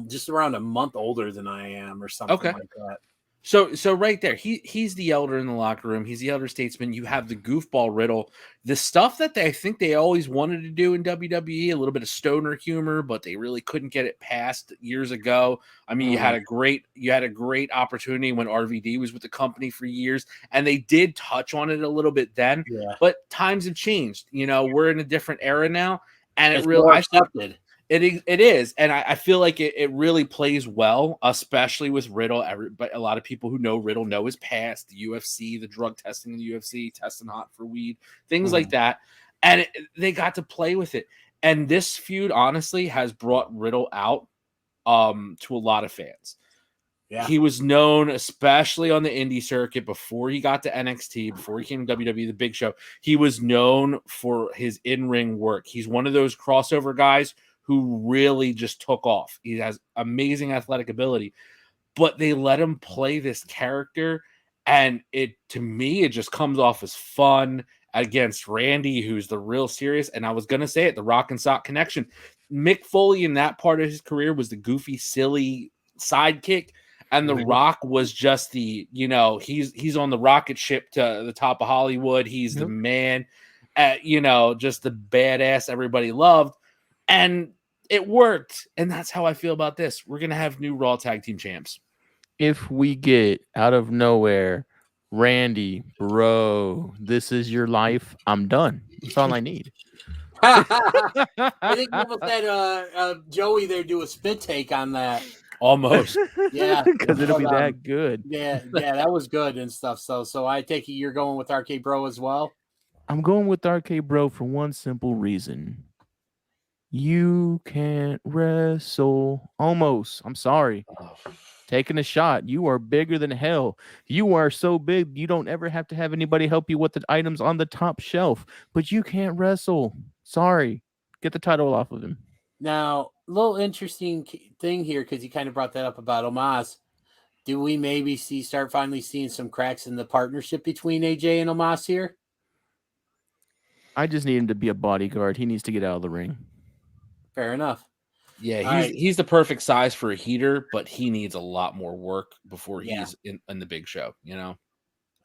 just around a month older than I am or something like that. So right there, he's the elder in the locker room. He's the elder statesman. You have the goofball Riddle, the stuff that I think they always wanted to do in WWE, a little bit of stoner humor, but they really couldn't get it past years ago. I mean, you had a great opportunity when RVD was with the company for years, and they did touch on it a little bit then. Yeah. But times have changed. You know, we're in a different era now, and it's really accepted. It is, and I feel like it really plays well, especially with Riddle. But a lot of people who know Riddle know his past, the UFC, the drug testing in the UFC, testing hot for weed, things like that, and they got to play with it. And this feud, honestly, has brought Riddle out to a lot of fans. Yeah. He was known, especially on the indie circuit, before he got to NXT, before he came to WWE, the Big Show. He was known for his in-ring work. He's one of those crossover guys who really just took off. He has amazing athletic ability, but they let him play this character, and to me, it just comes off as fun against Randy, who's the real serious. And I was going to say it, the Rock and Sock connection. Mick Foley in that part of his career was the goofy, silly sidekick, and The Rock was just he's on the rocket ship to the top of Hollywood. He's the man, just the badass everybody loved. And it worked, and that's how I feel about this. We're going to have new Raw Tag Team Champs. If we get out of nowhere, Randy, bro, this is your life, I'm done. That's all I need. I think people said Joey there do a spit take on that. Almost. Yeah. Because it'll be that good. Yeah, that was good and stuff. So I take it you're going with RK Bro as well? I'm going with RK Bro for one simple reason. You can't wrestle. Almost. I'm sorry. Taking a shot. You are bigger than hell. You are so big, you don't ever have to have anybody help you with the items on the top shelf. But you can't wrestle. Sorry. Get the title off of him. Now, a little interesting thing here, because you kind of brought that up about Omos. Do we maybe start finally seeing some cracks in the partnership between AJ and Omos here? I just need him to be a bodyguard. He needs to get out of the ring. Fair enough. Yeah, he's the perfect size for a heater, but he needs a lot more work before he's in the Big Show, All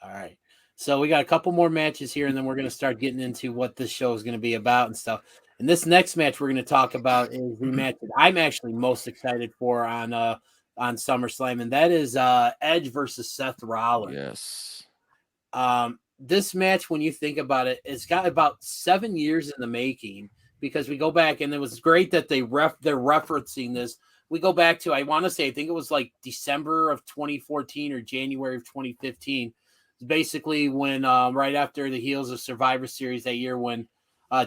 right. So we got a couple more matches here, and then we're going to start getting into what this show is going to be about and stuff. And this next match we're going to talk about is the match that I'm actually most excited for on SummerSlam, and that is Edge versus Seth Rollins. Yes. This match, when you think about it, it's got about 7 years in the making, because we go back, and it was great that they're referencing this. We go back to, I want to say, I think it was like December of 2014 or January of 2015. It's basically when right after the heels of Survivor Series that year, when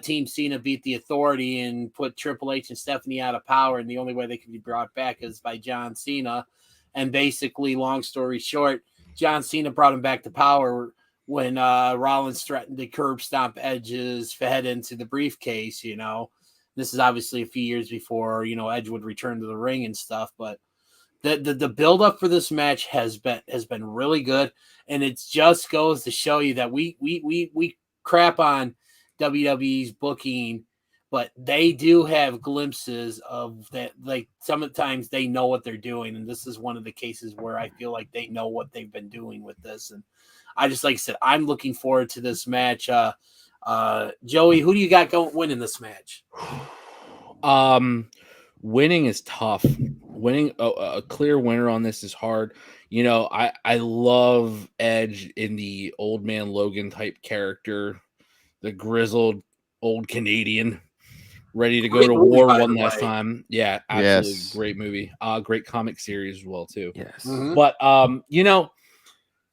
Team Cena beat the Authority and put Triple H and Stephanie out of power, and the only way they could be brought back is by John Cena. And basically, long story short, John Cena brought him back to power when Rollins threatened to curb stomp Edge's head into the briefcase. This is obviously a few years before Edge would return to the ring and stuff. But the build up for this match has been really good, and it just goes to show you that we crap on WWE's booking but they do have glimpses of that. Like sometimes they know what they're doing, and this is one of the cases where I feel like they know what they've been doing with this. And I just, like I said, I'm looking forward to this match. Joey, who do you got winning this match? Winning is tough. Winning a clear winner on this is hard. You know, I love Edge in the old man Logan type character, the grizzled old Canadian, ready to go Great to movie, war by one the last way. time. Yeah, absolutely Yes. great movie. Great comic series as well too. Yes. Mhm. But you know,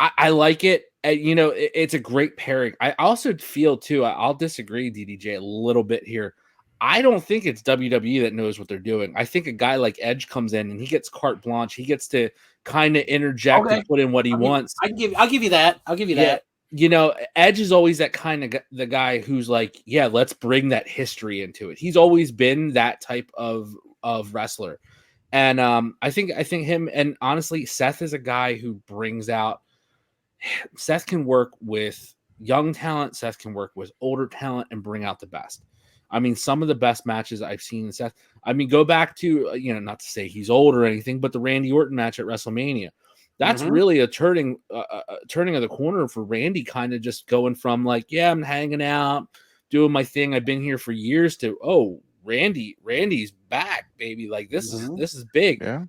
I like it. You know, it's a great pairing. I also feel too. I'll disagree, DDJ, a little bit here. I don't think it's WWE that knows what they're doing. I think a guy like Edge comes in and he gets carte blanche. He gets to kind of interject Okay. and put in what he wants. I'll give you that. I'll give you that. You know, Edge is always that kind of the guy who's like, yeah, let's bring that history into it. He's always been that type of wrestler, and I think him, and honestly, Seth is a guy who brings out. Seth can work with young talent. Seth can work with older talent and bring out the best. I mean, some of the best matches I've seen in Seth. I mean, go back to not to say he's old or anything, but the Randy Orton match at WrestleMania. That's really a turning of the corner for Randy, kind of just going from like, yeah, I'm hanging out, doing my thing. I've been here for years to, oh, Randy's back, baby. Like this is big. Yeah.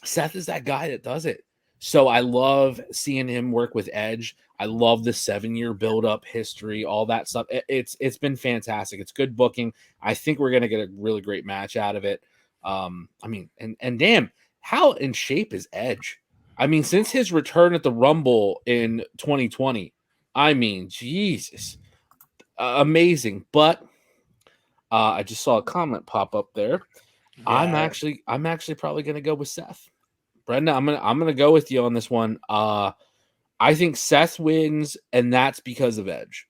Seth is that guy that does it. So I love seeing him work with Edge. I love the 7-year build-up history, all that stuff. It's been fantastic. It's good booking. I think we're gonna get a really great match out of it. I mean, and damn, how in shape is Edge? I mean, since his return at the Rumble in 2020, I mean, Jesus, amazing. But I just saw a comment pop up there. Yeah. I'm actually probably gonna go with Seth. Brenda, I'm gonna go with you on this one. I think Seth wins, and that's because of Edge.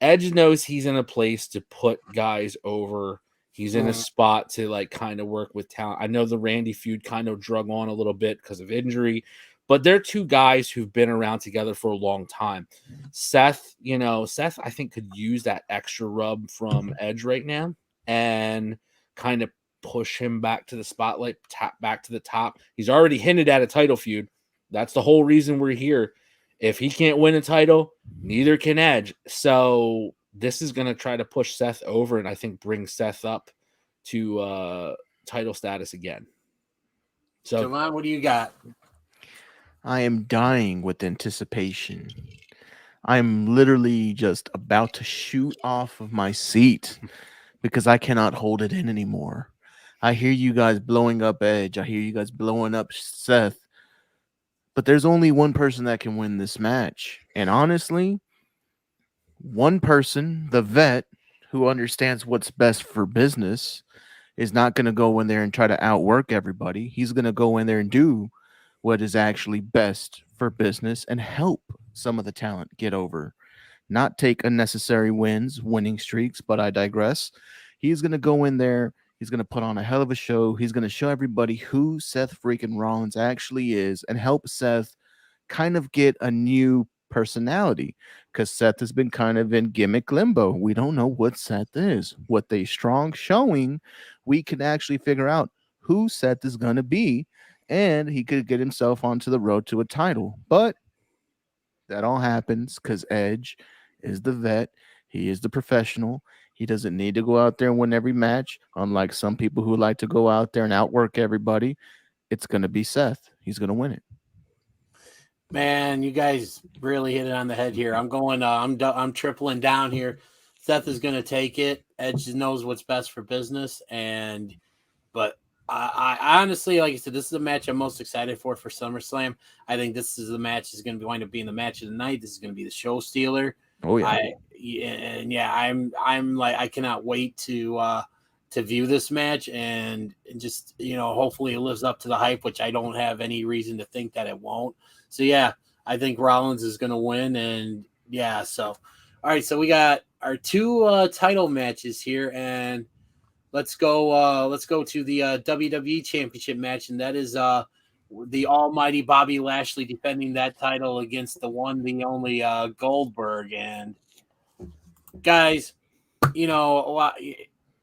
Edge knows he's in a place to put guys over. He's in a spot to like kind of work with talent. I know the Randy feud kind of drug on a little bit because of injury, but they're two guys who've been around together for a long time. Seth, I think could use that extra rub from Edge right now and kind of push him back to the spotlight, tap back to the top. He's already hinted at a title feud. That's the whole reason we're here. If he can't win a title, neither can Edge. So this is going to try to push Seth over and I think bring Seth up to title status again. So, Javon, what do you got? I am dying with anticipation. I'm literally just about to shoot off of my seat because I cannot hold it in anymore. I hear you guys blowing up Edge. I hear you guys blowing up Seth. But there's only one person that can win this match. And honestly, one person, the vet, who understands what's best for business, is not going to go in there and try to outwork everybody. He's going to go in there and do what is actually best for business and help some of the talent get over. Not take unnecessary wins, winning streaks, but I digress. He's going to go in there. He's going to put on a hell of a show. He's going to show everybody who Seth freaking Rollins actually is and help Seth kind of get a new personality because Seth has been kind of in gimmick limbo. We don't know what Seth is. What they strong showing, we can actually figure out who Seth is going to be, and he could get himself onto the road to a title. But that all happens because Edge is the vet. He is the professional. He doesn't need to go out there and win every match, unlike some people who like to go out there and outwork everybody. It's going to be Seth. He's going to win it. Man, you guys really hit it on the head here. I'm going. I'm tripling down here. Seth is going to take it. Edge knows what's best for business, but I honestly, like I said, this is the match I'm most excited for SummerSlam. I think this is the match is going to wind up being the match of the night. This is going to be the show stealer. Oh yeah. I'm like, I cannot wait to view this match and just, hopefully it lives up to the hype, which I don't have any reason to think that it won't. So yeah, I think Rollins is going to win. And yeah, so, all right. So we got our two title matches here, and let's go to the WWE Championship match. And that is the almighty Bobby Lashley defending that title against the one, the only Goldberg. And guys, you know,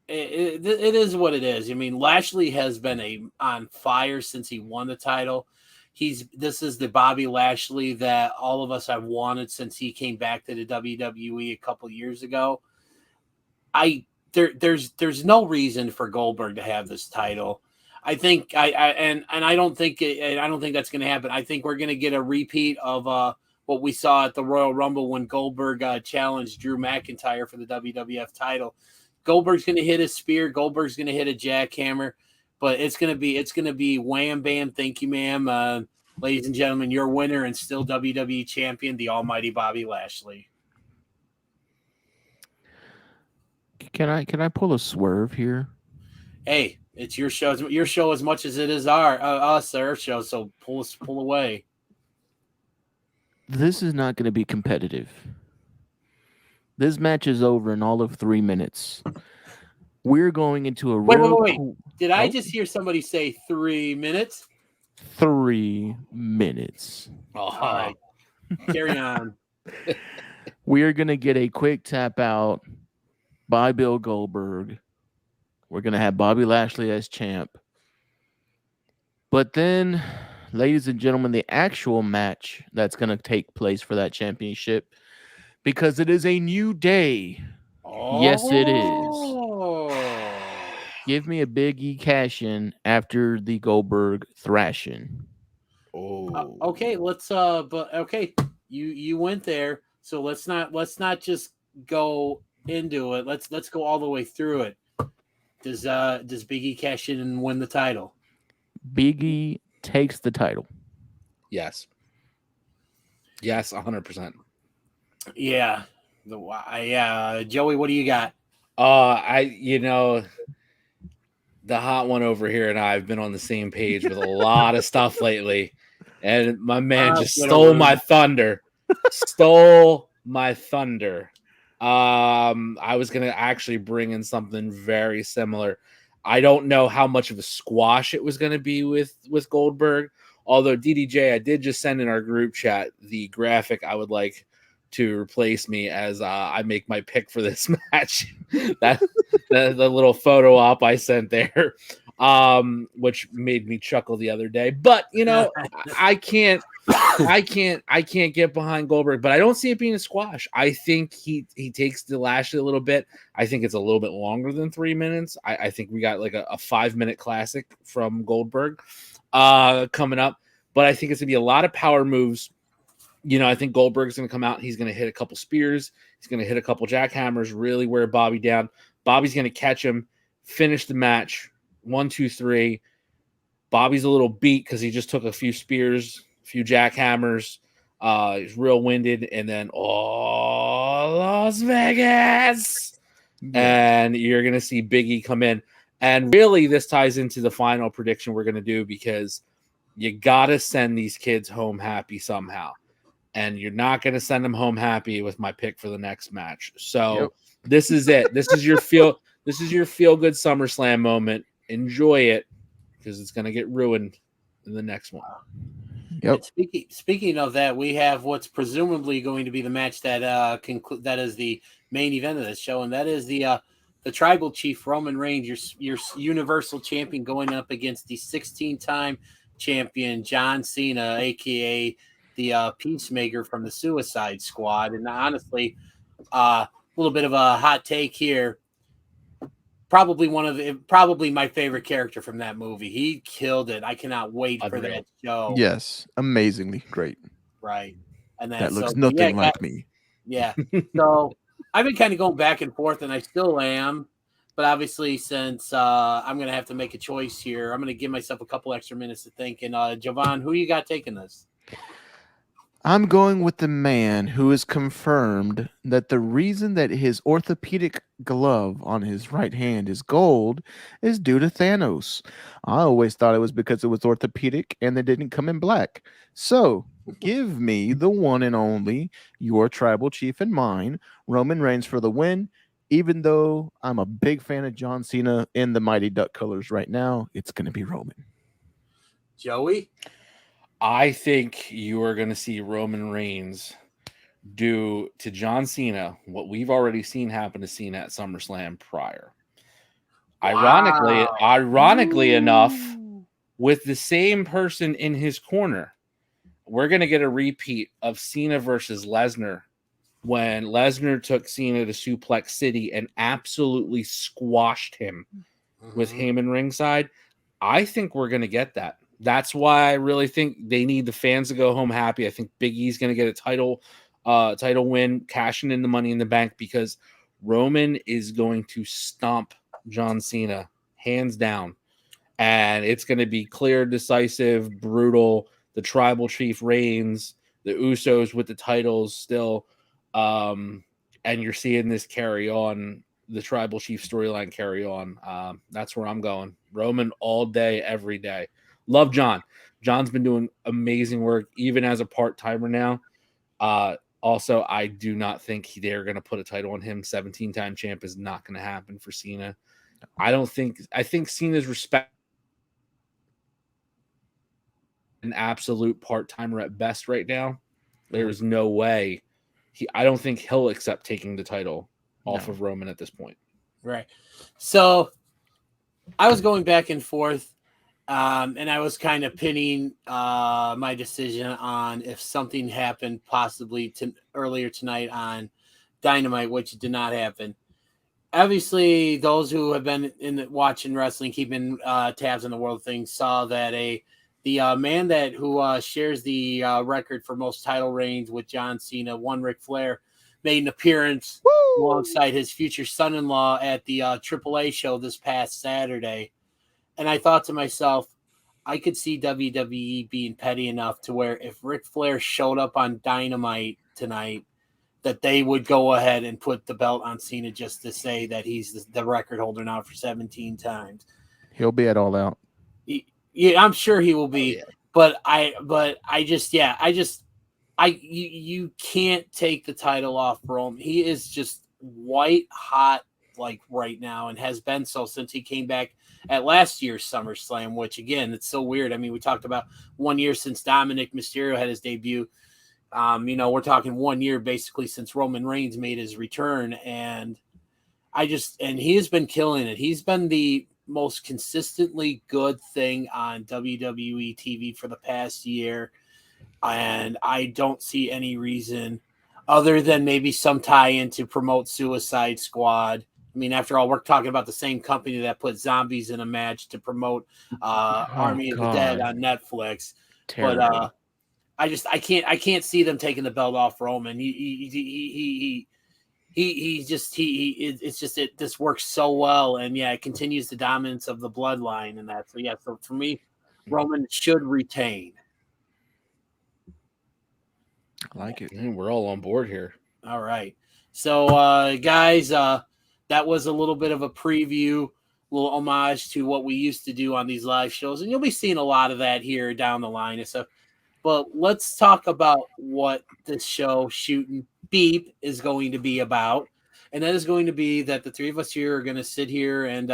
it is what it is. I mean, Lashley has been on fire since he won the title. This is the Bobby Lashley that all of us have wanted since he came back to the WWE a couple years ago. There's no reason for Goldberg to have this title. I think I don't think that's going to happen. I think we're going to get a repeat of what we saw at the Royal Rumble when Goldberg challenged Drew McIntyre for the WWF title. Goldberg's going to hit a spear. Goldberg's going to hit a jackhammer, but it's going to be wham bam. Thank you, ma'am. Ladies and gentlemen, your winner and still WWE champion, the almighty Bobby Lashley. Can I pull a swerve here? Hey, it's your show. It's your show as much as it is our show. So pull away. This is not going to be competitive. This match is over in all of 3 minutes. We're going into a wait. Did I just hear somebody say 3 minutes? 3 minutes. All right. Carry on. We are going to get a quick tap out by Bill Goldberg. We're going to have Bobby Lashley as champ. But then, ladies and gentlemen, the actual match that's going to take place for that championship, because it is a new day. Oh. Yes, it is. Give me a Big E cash in after the Goldberg thrashing. Okay, you went there, so let's not just go into it. Let's go all the way through it. Does Big E cash in and win the title? Big E takes the title. Yes. Yes, 100%. Yeah. Joey, what do you got? The hot one over here and I have been on the same page with a lot of stuff lately, and my man just stole my thunder. I was gonna actually bring in something very similar. I don't know how much of a squash it was gonna be with Goldberg. Although DDJ, I did just send in our group chat the graphic I would like to replace me as I make my pick for this match. the little photo op I sent there, which made me chuckle the other day. But I can't get behind Goldberg. But I don't see it being a squash. I think he takes the Lashley a little bit. I think it's a little bit longer than 3 minutes. I think we got like a 5-minute classic from Goldberg coming up. But I think it's gonna be a lot of power moves. I think Goldberg's going to come out. He's going to hit a couple spears. He's going to hit a couple jackhammers, really wear Bobby down. Bobby's going to catch him, finish the match. 1, 2, 3. Bobby's a little beat because he just took a few spears, a few jackhammers. He's real winded. And then, Las Vegas. And you're going to see Big E come in. And really, this ties into the final prediction we're going to do, because you got to send these kids home happy somehow. And you're not going to send them home happy with my pick for the next match. So This is it. This is your feel good SummerSlam moment. Enjoy it, because it's going to get ruined in the next one. Yep. Speaking of that, we have what's presumably going to be the match that that is the main event of this show, and that is the Tribal Chief Roman Reigns, your Universal Champion, going up against the 16-time champion John Cena, aka the Peacemaker from the Suicide Squad. And honestly, a little bit of a hot take here. Probably my favorite character from that movie. He killed it. I cannot wait for that show. Yes, amazingly great. Right. And that looks nothing like me. Yeah. So I've been kind of going back and forth, and I still am. But obviously, since I'm going to have to make a choice here, I'm going to give myself a couple extra minutes to think. And Jovan, who you got taking this? I'm going with the man who has confirmed that the reason that his orthopedic glove on his right hand is gold is due to Thanos. I always thought it was because it was orthopedic and they didn't come in black. So give me the one and only, your Tribal Chief and mine, Roman Reigns, for the win. Even though I'm a big fan of John Cena in the Mighty Duck colors right now, it's going to be Roman. Joey? I think you are going to see Roman Reigns do to John Cena what we've already seen happen to Cena at SummerSlam prior. Wow. Ironically enough, with the same person in his corner, we're going to get a repeat of Cena versus Lesnar when Lesnar took Cena to Suplex City and absolutely squashed him with Heyman ringside. I think we're going to get that. That's why I really think they need the fans to go home happy. I think Big E's going to get a title win, cashing in the Money in the Bank, because Roman is going to stomp John Cena hands down. And it's going to be clear, decisive, brutal. The tribal chief reigns, the Usos with the titles still. And you're seeing this carry on, the tribal chief storyline carry on. That's where I'm going. Roman all day, every day. Love John. John's been doing amazing work, even as a part-timer now. Also, I do not think they're going to put a title on him. 17-time champ is not going to happen for Cena. I think Cena's respect an absolute part-timer at best right now. There is no way I don't think he'll accept taking the title off of Roman at this point. Right. So I was going back and forth, and I was kind of pinning my decision on if something happened possibly earlier tonight on Dynamite, which did not happen. Obviously, those who have been watching wrestling, keeping tabs on the world thing, saw that the man who shares the record for most title reigns with John Cena, one Ric Flair, made an appearance alongside his future son-in-law at the AAA show this past Saturday. And I thought to myself, I could see WWE being petty enough to where if Ric Flair showed up on Dynamite tonight, that they would go ahead and put the belt on Cena just to say that he's the record holder now for 17 times. He'll be at All Out. Yeah, I'm sure he will be. But you can't take the title off Roman. He is just white hot like right now, and has been so since he came back at last year's SummerSlam, which again, it's so weird. I mean, we talked about 1 year since Dominic Mysterio had his debut. We're talking 1 year basically since Roman Reigns made his return, and he has been killing it. He's been the most consistently good thing on WWE TV for the past year, and I don't see any reason other than maybe some tie-in to promote Suicide Squad. I mean, after all, we're talking about the same company that put zombies in a match to promote Army of the Dead on Netflix. Terrible. But I can't see them taking the belt off Roman. This works so well, and it continues the dominance of the bloodline and that. So for me, Roman should retain. I like it. We're all on board here. All right. So guys, that was a little bit of a preview, a little homage to what we used to do on these live shows, and you'll be seeing a lot of that here down the line. So, but let's talk about what this show, Shootin' Beep, is going to be about. And that is going to be that the three of us here are going to sit here and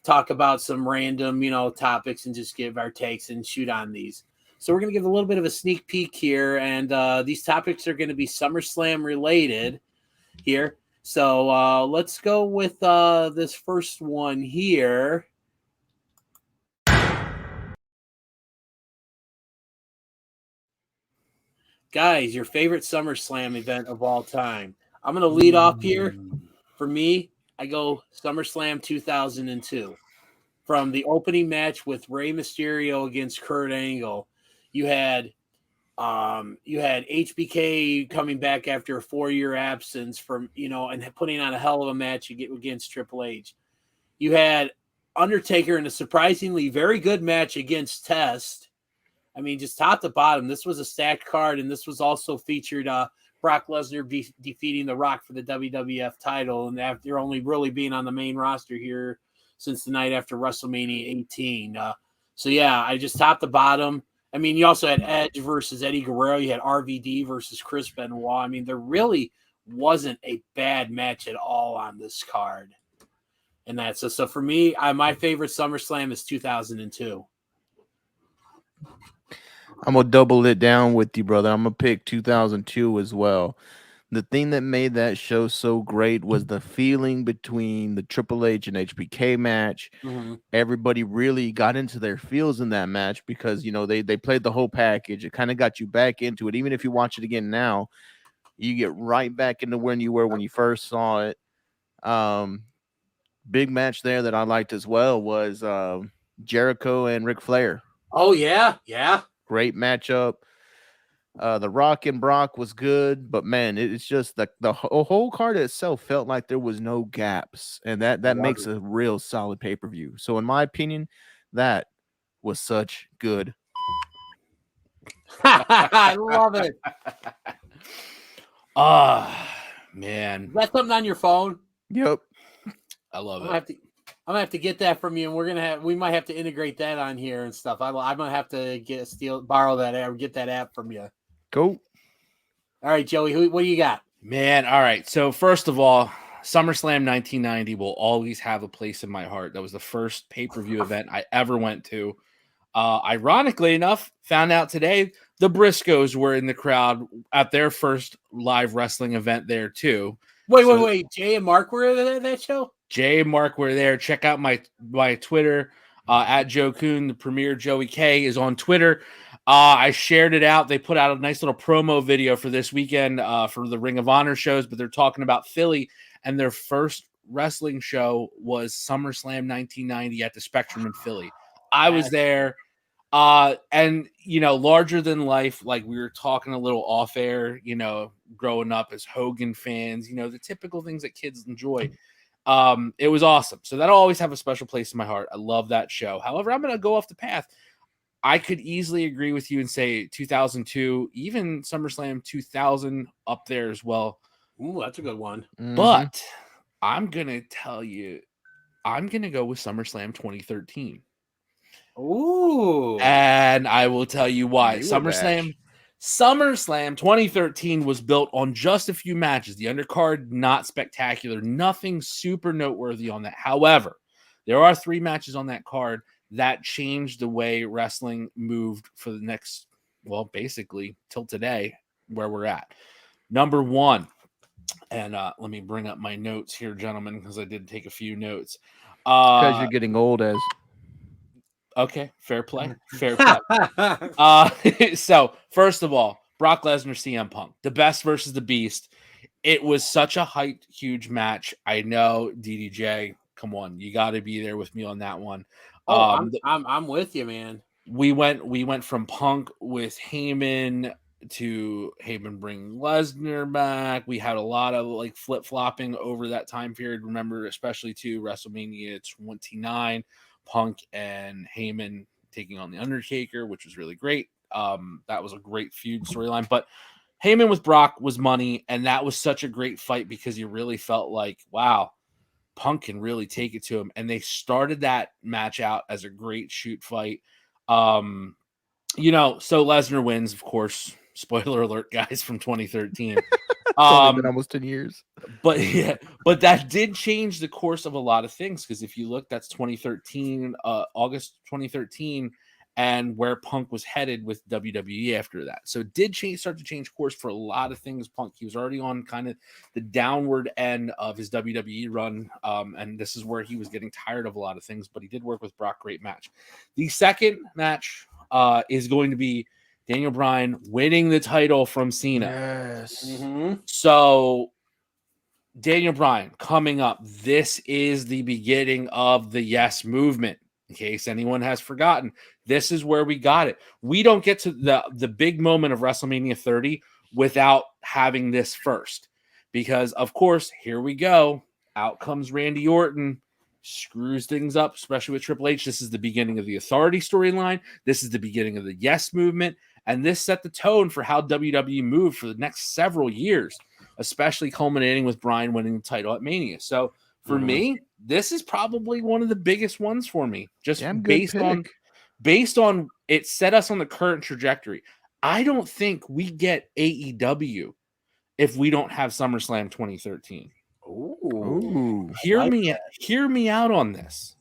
talk about some random, topics and just give our takes and shoot on these. So we're going to give a little bit of a sneak peek here. And these topics are going to be SummerSlam related here. So let's go with this first one here. Guys, your favorite SummerSlam event of all time. I'm going to lead off here. For me, I go SummerSlam 2002. From the opening match with Rey Mysterio against Kurt Angle, you had HBK coming back after a 4-year absence from, and putting on a hell of a match against Triple H. You had Undertaker in a surprisingly very good match against Test. I mean, just top to bottom, this was a stacked card, and this was also featured Brock Lesnar defeating The Rock for the WWF title, and after only really being on the main roster here since the night after WrestleMania 18. I just top to bottom. I mean, you also had Edge versus Eddie Guerrero. You had RVD versus Chris Benoit. I mean, there really wasn't a bad match at all on this card. And that's so for me, my favorite SummerSlam is 2002. I'm gonna double it down with you, brother. I'm gonna pick 2002 as well. The thing that made that show so great was the feeling between the Triple H and HBK match. Mhm. Everybody really got into their feels in that match because they played the whole package. It kind of got you back into it. Even if you watch it again now, you get right back into where you were when you first saw it. Big match there that I liked as well was Jericho and Ric Flair. Oh yeah, yeah. Great matchup. The Rock and Brock was good, but man, it's just the whole card itself felt like there was no gaps, and that makes a real solid pay-per-view. So in my opinion, that was such good. I love it. Man, Is that something on your phone? Yep. I love I'm it. gonna have to get that from you, and we might have to integrate that on here and stuff. I'm gonna have to borrow that app, or get that app from you. Go. All right, Joey, what do you got? Man, all right. So first of all, SummerSlam 1990 will always have a place in my heart. That was the first pay-per-view event I ever went to. Ironically enough, found out today the Briscoes were in the crowd at their first live wrestling event there too. Wait. Jay and Mark were at that show? Jay and Mark were there. Check out my Twitter at Joe Kuhn. The premier Joey K is on Twitter. I shared it out. They put out a nice little promo video for this weekend for the Ring of Honor shows, but they're talking about Philly, and their first wrestling show was SummerSlam 1990 at the Spectrum in Philly. I was there. And larger than life, like we were talking a little off air, growing up as Hogan fans, the typical things that kids enjoy. It was awesome. So that'll always have a special place in my heart. I love that show. However, I'm going to go off the path. I could easily agree with you and say 2002, even SummerSlam 2000 up there as well. Ooh, that's a good one. Mm-hmm. But I'm going to tell you, I'm going to go with SummerSlam 2013. Ooh. And I will tell you why. SummerSlam 2013 was built on just a few matches. The undercard, not spectacular. Nothing super noteworthy on that. However, there are 3 matches on that card that changed the way wrestling moved for the next, basically till today, where we're at. Number 1, and let me bring up my notes here, gentlemen, because I did take a few notes. Because you're getting old as. Okay, fair play. So first of all, Brock Lesnar, CM Punk, the best versus the Beast. It was such a hyped, huge match. I know, DDJ, come on, you got to be there with me on that one. Oh, I'm with you, man. We went from Punk with Heyman to Heyman bringing Lesnar back. We had a lot of flip flopping over that time period. Remember, especially to WrestleMania 29. Punk and Heyman taking on the Undertaker, which was really great. That was a great feud storyline. But Heyman with Brock was money, and that was such a great fight because you really felt like, wow, Punk can really take it to him. And they started that match out as a great shoot fight. So Lesnar wins, of course. Spoiler alert, guys, from 2013. It's only been almost 10 years. But that did change the course of a lot of things, because if you look, that's 2013, August 2013, and where Punk was headed with WWE after that. So it did start to change course for a lot of things. Punk, he was already on kind of the downward end of his WWE run, and this is where he was getting tired of a lot of things, but he did work with Brock. Great match. The second match is going to be Daniel Bryan winning the title from Cena. Yes. Mm-hmm. So Daniel Bryan coming up. This is the beginning of the Yes movement. In case anyone has forgotten, this is where we got it. We don't get to the big moment of WrestleMania 30 without having this first, because of course, here we go. Out comes Randy Orton, screws things up, especially with Triple H. This is the beginning of the Authority storyline. This is the beginning of the Yes movement. And this set the tone for how WWE moved for the next several years, especially culminating with Bryan winning the title at Mania. So for me, this is probably one of the biggest ones for me, just based on it set us on the current trajectory. I don't think we get AEW if we don't have SummerSlam 2013. Ooh. Hear me out on this.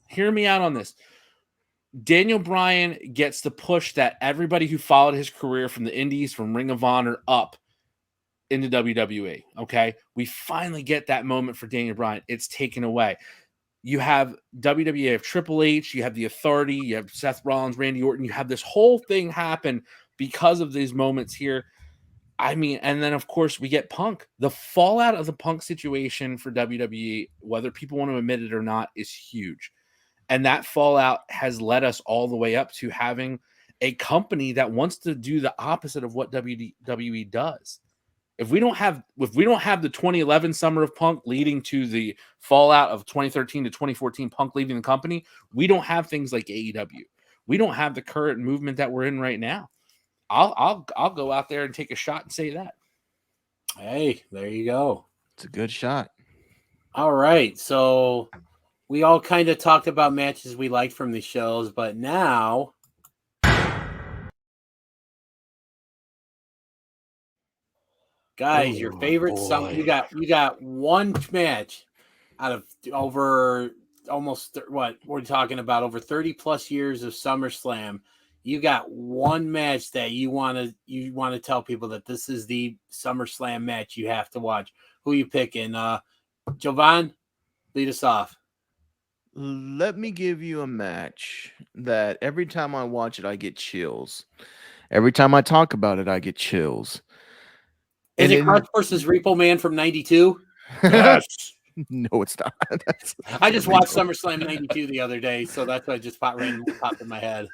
Daniel Bryan gets the push that everybody who followed his career from the Indies, from Ring of Honor up into WWE. Okay. We finally get that moment for Daniel Bryan. It's taken away. You have WWE, you have Triple H, you have the Authority, you have Seth Rollins, Randy Orton. You have this whole thing happen because of these moments here. I mean, and then of course we get Punk. The fallout of the Punk situation for WWE, whether people want to admit it or not, is huge. And that fallout has led us all the way up to having a company that wants to do the opposite of what WWE does. If we don't have the 2011 Summer of Punk leading to the fallout of 2013 to 2014 Punk leaving the company, we don't have things like AEW. We don't have the current movement that we're in right now. I'll go out there and take a shot and say that. Hey, there you go. It's a good shot. All right, so we all kind of talked about matches we liked from the shows, but now guys, your favorite you got one match out of over almost what we're talking about, over 30 plus years of SummerSlam. You got one match that you want to tell people that this is the SummerSlam match you have to watch. Who you picking? Jovan, lead us off. Let me give you a match that every time I watch it, I get chills. Every time I talk about it, I get chills. Is it Crush versus Repo Man from 92? Yes. No, it's not. I just watched SummerSlam 92 the other day, so that's why it just randomly popped in my head.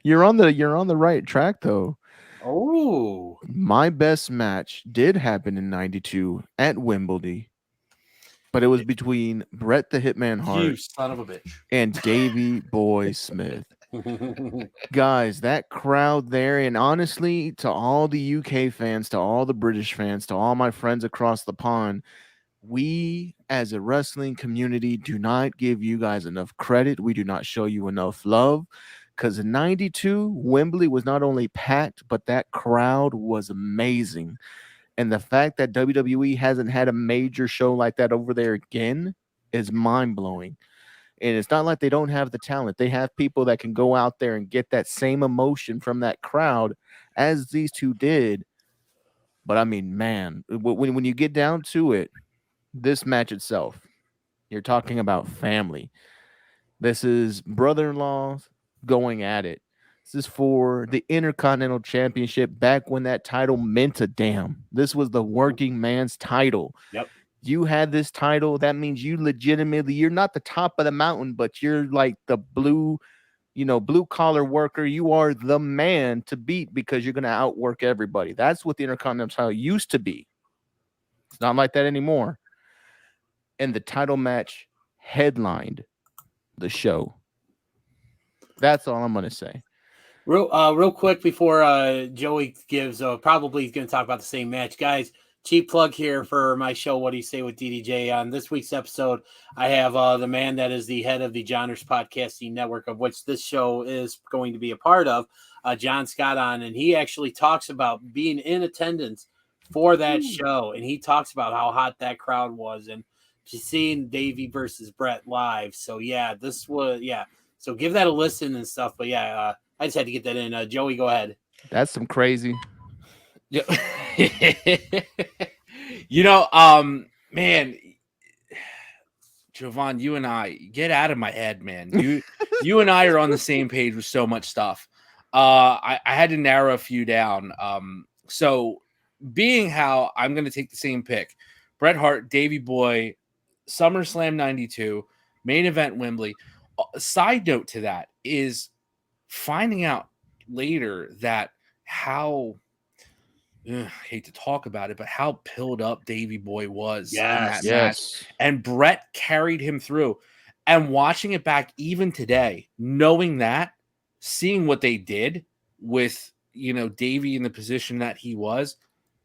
You're on the right track though. Oh, my best match did happen in 92 at Wimbledon, but it was between Bret the Hitman Hart, You son of a bitch, and Davey Boy Smith. Guys, that crowd there, and honestly, to all the UK fans, to all the British fans, to all my friends across the pond, we as a wrestling community do not give you guys enough credit. We do not show you enough love, because in 92, Wembley was not only packed, but that crowd was amazing. And the fact that WWE hasn't had a major show like that over there again is mind-blowing. And it's not like they don't have the talent. They have people that can go out there and get that same emotion from that crowd as these two did. But I mean, man, when you get down to it, this match itself, you're talking about family. This is brother-in-laws going at it. This is for the Intercontinental Championship back when that title meant a damn. This was the working man's title. Yep. You had this title. That means you legitimately, you're not the top of the mountain, but you're like the blue collar worker. You are the man to beat because you're going to outwork everybody. That's what the Intercontinental title used to be. It's not like that anymore. And the title match headlined the show. That's all I'm going to say. Real quick before Joey gives, probably he's going to talk about the same match. Guys, cheap plug here for my show, What Do You Say with DDJ? On this week's episode, I have the man that is the head of the Johners Podcasting Network, of which this show is going to be a part of, John Scott on, and he actually talks about being in attendance for that show, and he talks about how hot that crowd was, and seeing Davey versus Bret live. So, yeah, so give that a listen and stuff, but yeah, I just had to get that in. Joey, go ahead. That's some crazy. Yeah. Man, Jovan, you and I, get out of my head, man. You and I are on the same page with so much stuff. I had to narrow a few down. So being how I'm going to take the same pick, Bret Hart, Davey Boy, SummerSlam 92, main event Wembley. A side note to that is finding out later that how I hate to talk about it, but how pilled up Davey Boy was in that match. And Bret carried him through. And watching it back even today, knowing that, seeing what they did with, Davey in the position that he was,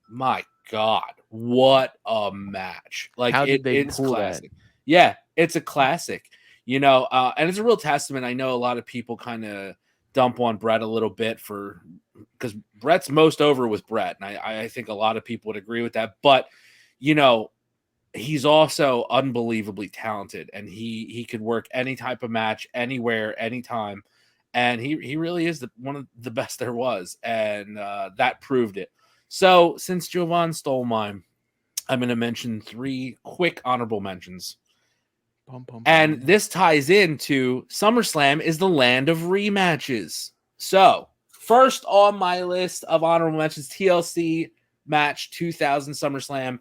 my God, what a match. Like, how did they it's pull classic. that? Yeah, it's a classic, and it's a real testament. I know a lot of people kind of dump on Bret a little bit because Bret's most over with Bret. And I think a lot of people would agree with that. But, he's also unbelievably talented, and he could work any type of match, anywhere, anytime. and he really is one of the best there was, and that proved it. So since Jovan stole mine, I'm going to mention 3 quick honorable mentions. And this ties into SummerSlam is the land of rematches. So first on my list of honorable mentions, TLC match 2000 SummerSlam.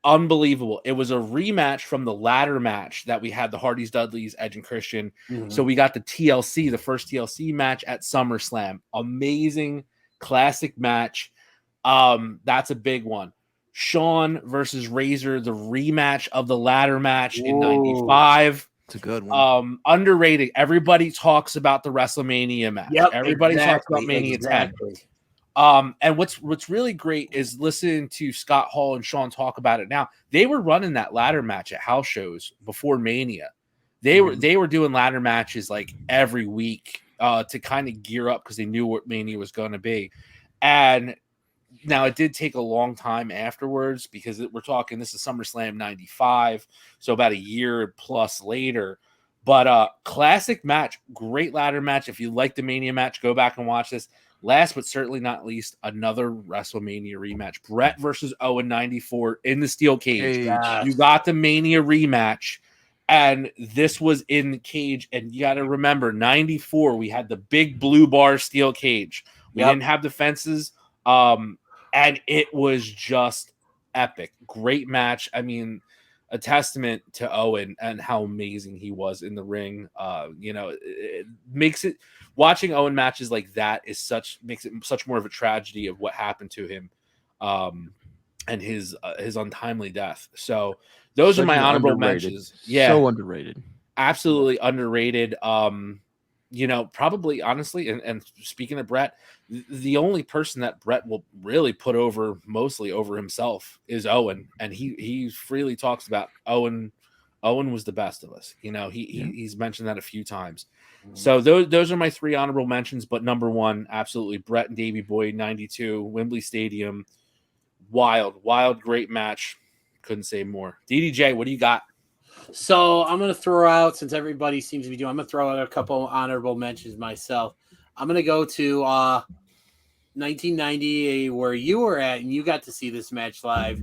Unbelievable. It was a rematch from the ladder match that we had, the Hardys, Dudleys, Edge, and Christian. Mm-hmm. So we got the TLC, the first TLC match at SummerSlam. Amazing, classic match. That's a big one. Shawn versus Razor, the rematch of the ladder match in 95. It's a good one. Underrated. Everybody talks about the WrestleMania match. Yep, Everybody talks about Mania 10. And what's really great is listening to Scott Hall and Shawn talk about it now. They were running that ladder match at house shows before Mania. They were doing ladder matches like every week to kind of gear up because they knew what Mania was going to be. And now it did take a long time afterwards because we're talking, this is SummerSlam 95, so about a year plus later. But classic match, great ladder match. If you like the Mania match, go back and watch this. Last but certainly not least, another WrestleMania rematch. Brett versus Owen 94 in the steel cage. Yes. You got the Mania rematch, and this was in the cage. And you got to remember, 94, we had the big blue bar steel cage. We didn't have the fences. And it was just epic. Great match. I mean, a testament to Owen and how amazing he was in the ring. It makes it, watching Owen matches like that makes it such more of a tragedy of what happened to him, and his untimely death. So those are my honorable mentions. Yeah, so underrated. Absolutely underrated. Probably honestly, and speaking of Brett, the only person that Brett will really put over mostly over himself is Owen, and he freely talks about Owen. Owen was the best of us. He's mentioned that a few times. So those are my 3 honorable mentions. But number 1, absolutely, Brett and Davey Boy 92, Wembley Stadium, wild, great match. Couldn't say more. DDJ, what do you got? So I'm going to throw out, since everybody seems to be doing, I'm going to throw out a couple honorable mentions myself. I'm going to go to 1990, where you were at, and you got to see this match live.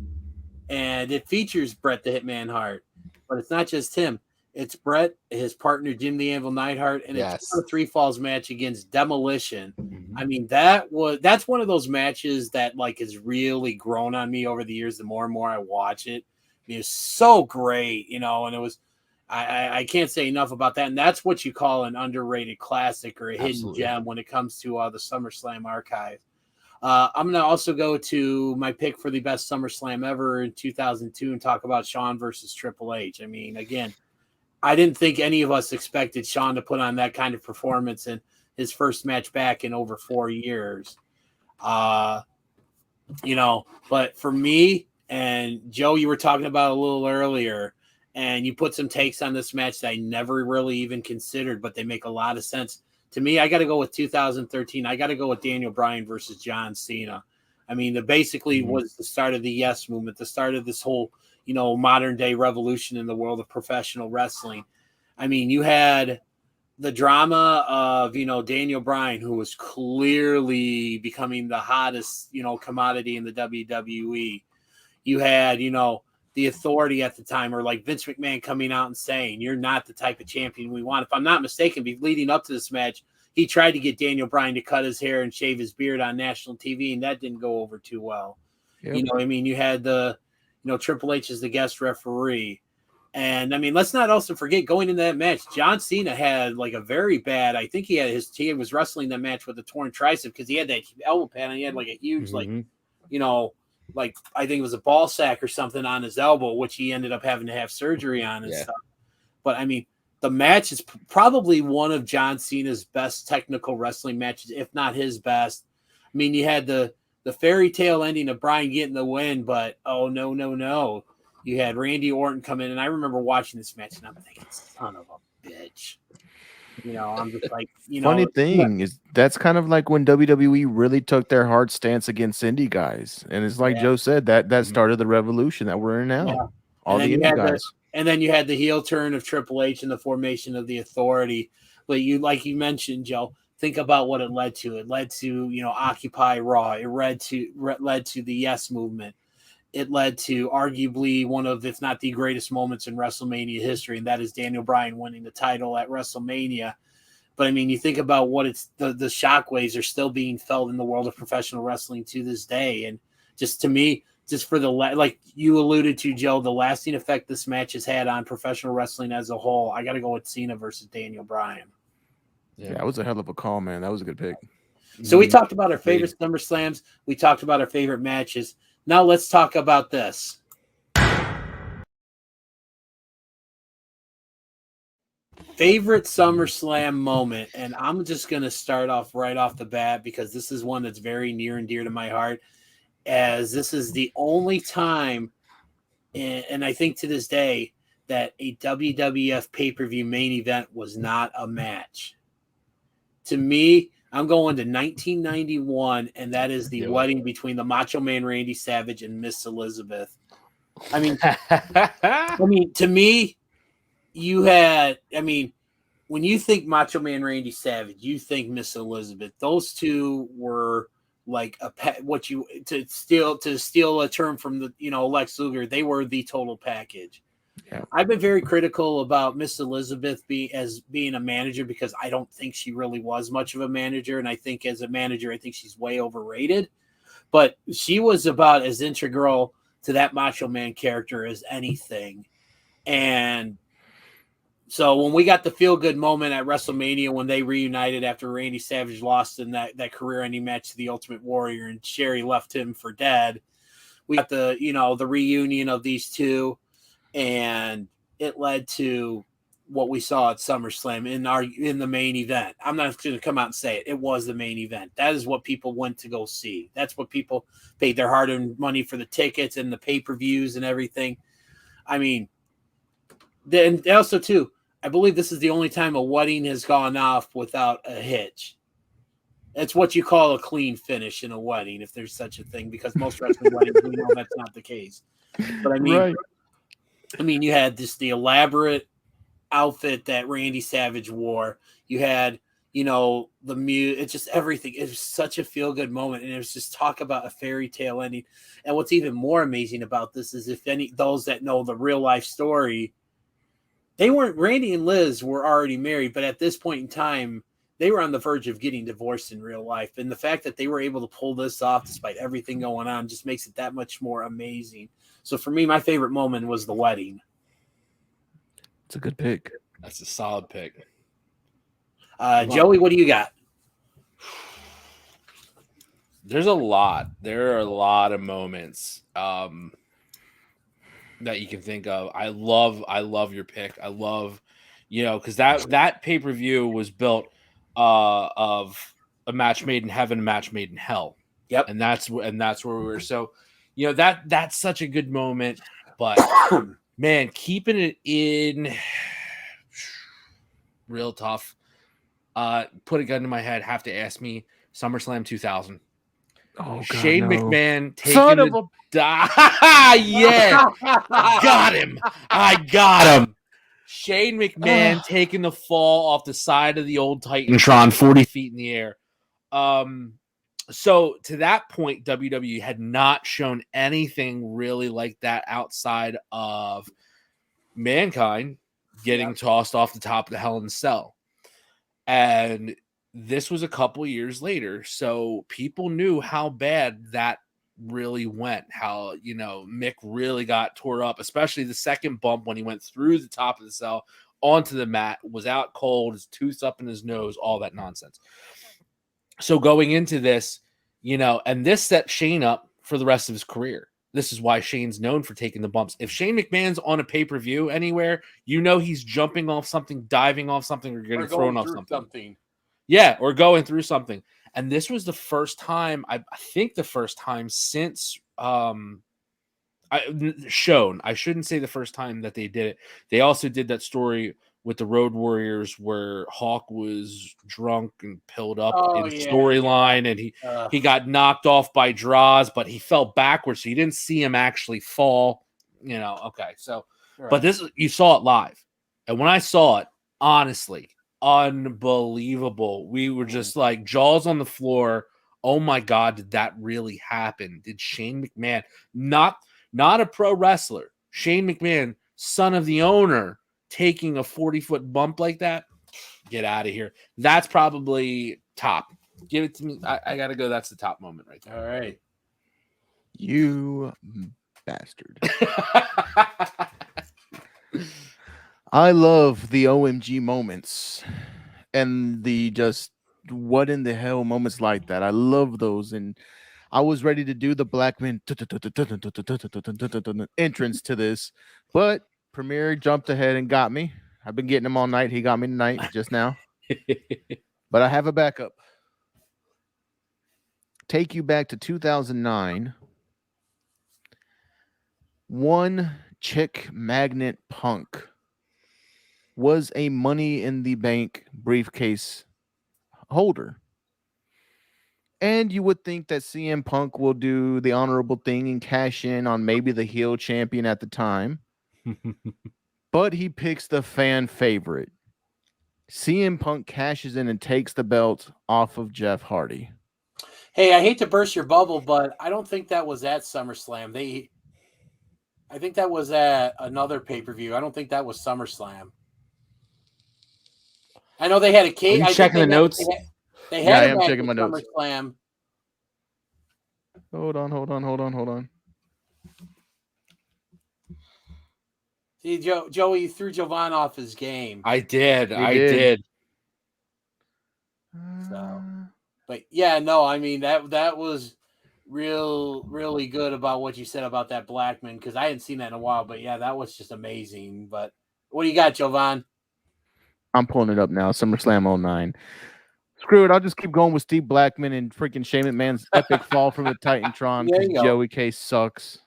And it features Bret the Hitman Hart. But it's not just him. It's Bret, his partner, Jim the Anvil Neidhart, and it's a 3 falls match against Demolition. Mm-hmm. I mean, that's one of those matches that like has really grown on me over the years. The more and more I watch it. I mean, it's so great, and it was, I can't say enough about that. And that's what you call an underrated classic or a hidden gem when it comes to the SummerSlam archive. I'm going to also go to my pick for the best SummerSlam ever in 2002 and talk about Shawn versus Triple H. I mean, again, I didn't think any of us expected Shawn to put on that kind of performance in his first match back in over 4 years. But for me, and Joe, you were talking about a little earlier, and you put some takes on this match that I never really even considered, but they make a lot of sense. To me, I got to go with 2013. I got to go with Daniel Bryan versus John Cena. I mean, it basically was the start of the Yes movement, the start of this whole, modern day revolution in the world of professional wrestling. I mean, you had the drama of, Daniel Bryan, who was clearly becoming the hottest, commodity in the WWE. You had, the Authority at the time, or like Vince McMahon coming out and saying, you're not the type of champion we want. If I'm not mistaken, leading up to this match, he tried to get Daniel Bryan to cut his hair and shave his beard on national TV, and that didn't go over too well. Yep. You had the, Triple H as the guest referee. And I mean, let's not also forget, going into that match, John Cena had like a very bad, I think he was wrestling that match with a torn tricep because he had that elbow pad and he had like a huge, like I think it was a ball sack or something on his elbow, which he ended up having to have surgery on and stuff. But I mean, the match is probably one of John Cena's best technical wrestling matches, if not his best. I mean, you had the fairy tale ending of Bryan getting the win, but oh no. You had Randy Orton come in, and I remember watching this match, and I'm thinking, son of a bitch. I'm just like, Funny thing is that's kind of like when WWE really took their hard stance against indie guys. And it's like Joe said, that started the revolution that we're in now. Yeah. All the indie guys. And then you had the heel turn of Triple H and the formation of the Authority. But like you mentioned, Joe, think about what it led to. It led to, Occupy Raw. It led to the Yes Movement. It led to arguably one of, if not the greatest moments in WrestleMania history, and that is Daniel Bryan winning the title at WrestleMania. But I mean, you think about what the shockwaves are still being felt in the world of professional wrestling to this day. And just to me, just for like you alluded to, Joe, the lasting effect this match has had on professional wrestling as a whole, I got to go with Cena versus Daniel Bryan. Yeah, it was a hell of a call, man. That was a good pick. So we talked about our favorite SummerSlams. We talked about our favorite matches. Now let's talk about this. Favorite SummerSlam moment, and I'm just going to start off right off the bat because this is one that's very near and dear to my heart, as this is the only time, and I think to this day, that a WWF pay-per-view main event was not a match. To me, I'm going to 1991, and that is the wedding between the Macho Man Randy Savage and Miss Elizabeth. I mean, to me, when you think Macho Man Randy Savage, you think Miss Elizabeth. Those two were like to steal a term from the Lex Luger. They were the total package. Yeah. I've been very critical about Miss Elizabeth being a manager because I don't think she really was much of a manager, and I think as a manager, I think she's way overrated. But she was about as integral to that Macho Man character as anything. And so when we got the feel-good moment at WrestleMania when they reunited after Randy Savage lost in that career-ending match to the Ultimate Warrior and Sherry left him for dead, we got the reunion of these two, and it led to what we saw at SummerSlam in the main event. I'm not going to come out and say it. It was the main event. That is what people went to go see. That's what people paid their hard-earned money for, the tickets and the pay-per-views and everything. I mean, then also too, I believe this is the only time a wedding has gone off without a hitch. It's what you call a clean finish in a wedding, if there's such a thing, because most wrestling weddings, we know that's not the case. But I mean, Right. You had the elaborate outfit that Randy Savage wore. You had, the mute. It's just everything. It was such a feel-good moment, and it was just talk about a fairy tale ending. And what's even more amazing about this is those that know the real life story, Randy and Liz were already married, but at this point in time, they were on the verge of getting divorced in real life. And the fact that they were able to pull this off despite everything going on just makes it that much more amazing. So for me, my favorite moment was the wedding. It's a good pick. That's a solid pick. Joey, what do you got? There's a lot. There are a lot of moments that you can think of. I love your pick. I love, because that pay-per-view was built of a match made in heaven, a match made in hell. Yep. And that's where we were. So, that's such a good moment. But man, keeping it in, real tough. Put a gun to my head. Have to ask me. SummerSlam 2000. Oh, God, Shane no. McMahon taking Son of a yeah, got him. I got him. Shane McMahon taking the fall off the side of the old Titantron, 40 feet in the air. So to that point, WWE had not shown anything really like that outside of Mankind getting tossed off the top of the Hell in a Cell. And this was a couple years later, so people knew how bad that really went, how Mick really got tore up, especially the second bump when he went through the top of the cell onto the mat, was out cold, his tooth up in his nose, all that nonsense. So going into this, and this set Shane up for the rest of his career. This is why Shane's known for taking the bumps. If Shane McMahon's on a pay-per-view anywhere, he's jumping off something, diving off something, or getting thrown off something. Yeah, or going through something. And this was the first time, I think the first time since shown. I shouldn't say the first time that they did it. They also did that story with the Road Warriors where Hawk was drunk and pilled up in storyline, and he got knocked off by Draws, but he fell backwards, so you didn't see him actually fall. Okay, so right. But this, you saw it live, and when I saw it, honestly, unbelievable. We were just like jaws on the floor. Oh my God, did that really happen? Did Shane McMahon, not a pro wrestler, Shane McMahon, son of the owner, taking a 40-foot bump like that? Get out of here. That's probably top. Give it to me. I gotta go. That's the top moment right there. All right. You bastard. I love the OMG moments and the just what in the hell moments like that. I love those. And I was ready to do the Blackman entrance to this, but Premier jumped ahead and got me. I've been getting him all night. He got me tonight just now. But I have a backup. Take you back to 2009. One chick magnet Punk was a Money in the Bank briefcase holder. And you would think that CM Punk will do the honorable thing and cash in on maybe the heel champion at the time. But he picks the fan favorite. CM Punk cashes in and takes the belt off of Jeff Hardy. Hey, I hate to burst your bubble, but I don't think that was at SummerSlam. I think that was at another pay-per-view. I don't think that was SummerSlam. I know they had a case. Are you checking the notes? They had I am checking my notes. SummerSlam. Hold on. See, Joey threw Jovan off his game. I did. You did. So, but yeah, no, I mean that was really good about what you said about that Blackman, because I hadn't seen that in a while. But yeah, that was just amazing. But what do you got, Jovan? I'm pulling it up now. SummerSlam 09. Screw it. I'll just keep going with Steve Blackman and freaking Shane McMahon's epic fall from the Titantron because Joey K sucks.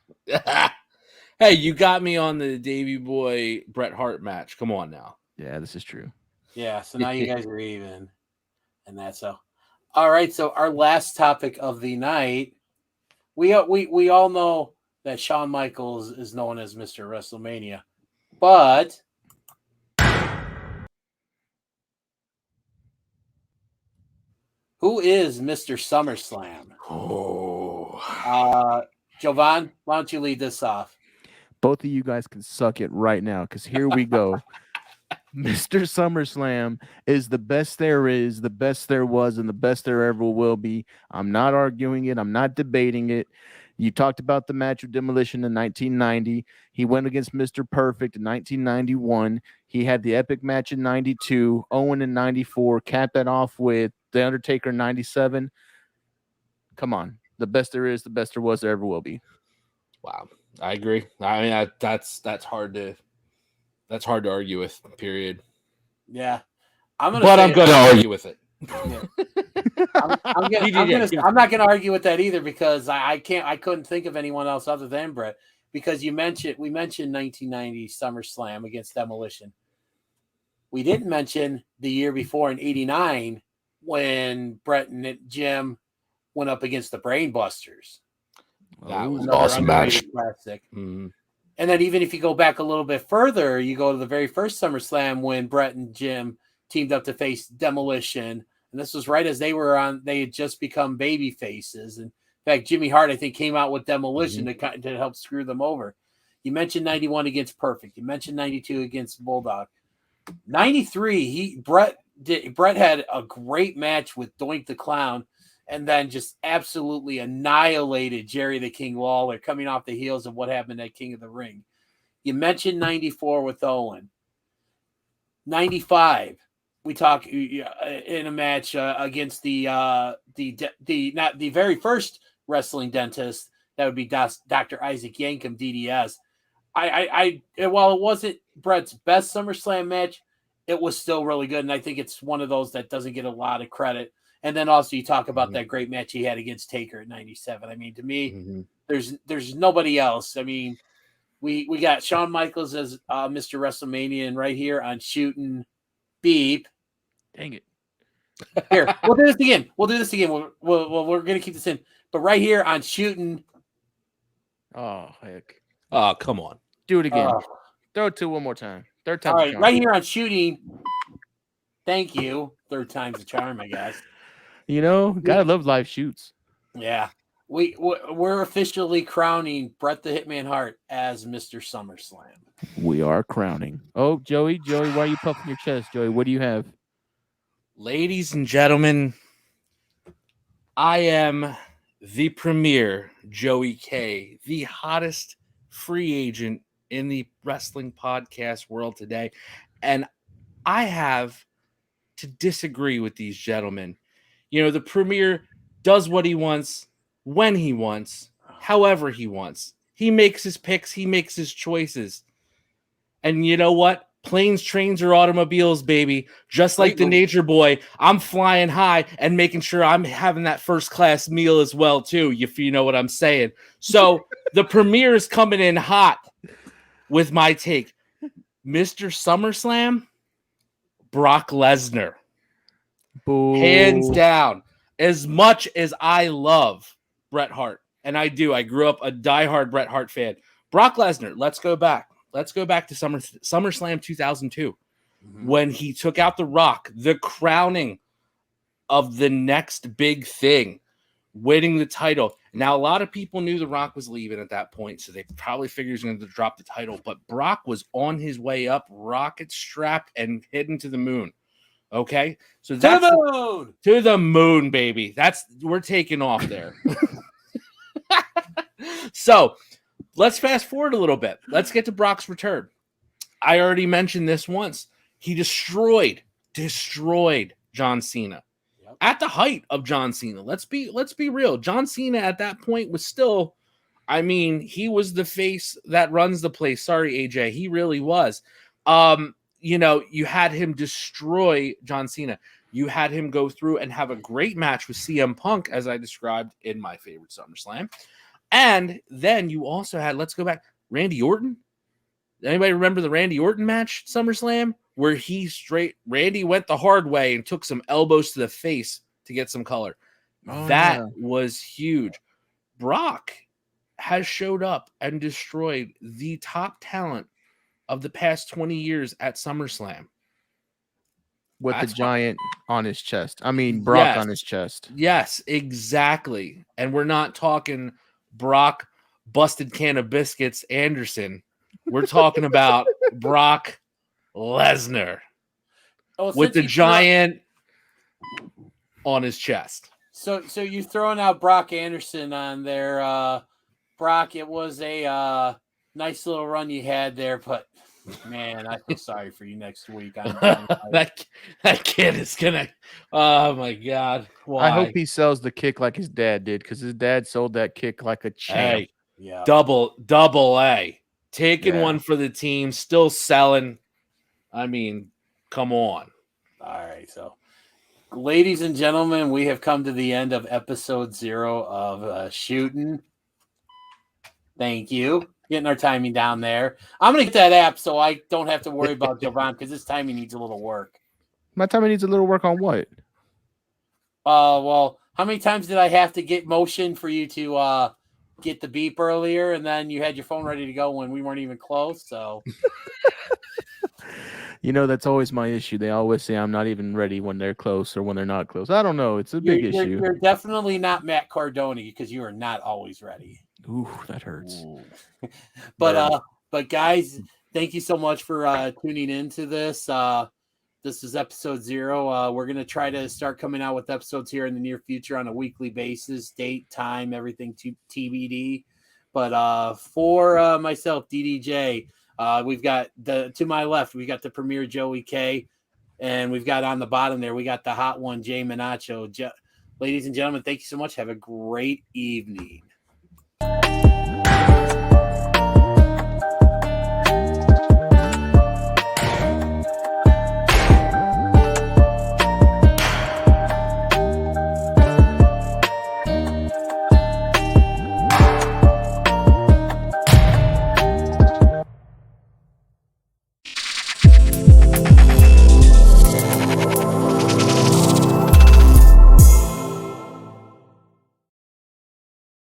Hey, you got me on the Davey Boy Bret Hart match. Come on now. Yeah, this is true. Yeah, so now you guys are even. And that's so. All right, so our last topic of the night. We all know that Shawn Michaels is known as Mr. WrestleMania. But who is Mr. SummerSlam? Jovan, why don't you lead this off? Both of you guys can suck it right now because here we go. Mr. SummerSlam is the best there is, the best there was, and the best there ever will be. I'm not arguing it. I'm not debating it. You talked about the match with Demolition in 1990. He went against Mr. Perfect in 1991. He had the epic match in 92, Owen in 94, capped that off with The Undertaker in 97. Come on. The best there is, the best there was, there ever will be. Wow. I agree. I mean, that's hard to argue with. Period. Yeah, I'm going to argue with it. Yeah. I'm not going to argue with that either because I couldn't think of anyone else other than Bret, because we mentioned 1990 SummerSlam against Demolition. We didn't mention the year before in '89 when Bret and Jim went up against the Brainbusters. That was an awesome match. Classic. Mm-hmm. And then even if you go back a little bit further, you go to the very first SummerSlam when Bret and Jim teamed up to face Demolition. And this was right as they had just become baby faces. And in fact, Jimmy Hart, I think, came out with Demolition to help screw them over. You mentioned 91 against Perfect. You mentioned 92 against Bulldog. 93, Bret had a great match with Doink the Clown, and then just absolutely annihilated Jerry the King Lawler coming off the heels of what happened at King of the Ring. You mentioned 94 with Owen. 95, we talk in a match against the very first wrestling dentist. That would be Dr. Isaac Yankem, DDS. While it wasn't Bret's best SummerSlam match, it was still really good, and I think it's one of those that doesn't get a lot of credit. And then also you talk about that great match he had against Taker at 97. I mean, to me, there's nobody else. I mean, we got Shawn Michaels as Mr. WrestleMania, and right here on Shooting Beep. Dang it. Here, we'll do this again. We're going to keep this in. But right here on Shooting. Oh, heck. Oh, come on. Do it again. Throw it to one more time. Third time. All right, right here on Shooting Thank you. Third time's a charm, I guess. You know, gotta love live shoots. Yeah. We're officially crowning Bret the Hitman Hart as Mr. SummerSlam. We are crowning. Oh, Joey, why are you puffing your chest, Joey? What do you have? Ladies and gentlemen, I am the premier Joey K, the hottest free agent in the wrestling podcast world today. And I have to disagree with these gentlemen. You know, the premier does what he wants, when he wants, however he wants. He makes his picks, he makes his choices. And you know what? Planes, trains, or automobiles, baby. Just like the Nature Boy, I'm flying high and making sure I'm having that first class meal as well, too, if you know what I'm saying. So the premiere is coming in hot with my take. Mr. SummerSlam, Brock Lesnar. Boo. Hands down. As much as I love Bret Hart, and I do, I grew up a diehard Bret Hart fan. Brock Lesnar, let's go back. Let's go back to SummerSlam 2002 when he took out The Rock, the crowning of the next big thing, winning the title. Now, a lot of people knew The Rock was leaving at that point, so they probably figured he was going to drop the title, but Brock was on his way up, rocket strapped, and heading to the moon. Okay, so that's to the moon, baby. We're taking off there. So let's fast forward a little bit. Let's get to Brock's return. I already mentioned this once. He destroyed John Cena at the height of John Cena. Let's be real. John Cena at that point was still, I mean, he was the face that runs the place. Sorry, AJ, he really was. You know, you had him destroy John Cena. You had him go through and have a great match with CM Punk, as I described in my favorite SummerSlam. And then you also had, let's go back, Randy Orton. Anybody remember the Randy Orton match at SummerSlam? Where Randy went the hard way and took some elbows to the face to get some color. That was huge. Brock has showed up and destroyed the top talent of the past 20 years at SummerSlam. With the giant on his chest. I mean, Brock on his chest. Yes, exactly. And we're not talking Brock busted can of biscuits Anderson. We're talking about Brock Lesnar with the giant on his chest. So you throwing out Brock Anderson on there, Brock? It was a nice little run you had there, but man, I feel sorry for you next week. that kid is gonna. Oh my God! Why? I hope he sells the kick like his dad did, because his dad sold that kick like a champ. Hey, yeah, double A, taking one for the team, still selling. I mean, come on. All right, so ladies and gentlemen, we have come to the end of episode 0 of Shooting. Thank you. Getting our timing down there. I'm going to get that app so I don't have to worry about Jovan, because his timing needs a little work. My timing needs a little work on what? Well, how many times did I have to get motion for you to get the beep earlier, and then you had your phone ready to go when we weren't even close? So, you know, that's always my issue. They always say I'm not even ready when they're close or when they're not close. I don't know. It's a big issue. You're definitely not Matt Cardone, because you are not always ready. Ooh, that hurts. But guys, thank you so much for tuning into this. This is episode 0. We're gonna try to start coming out with episodes here in the near future on a weekly basis, date, time, everything TBD. But for myself, DDJ, we've got to my left, we got the premier Joey K, and we've got on the bottom there, we got the Hot One Jay Menacho. Ladies and gentlemen, thank you so much. Have a great evening.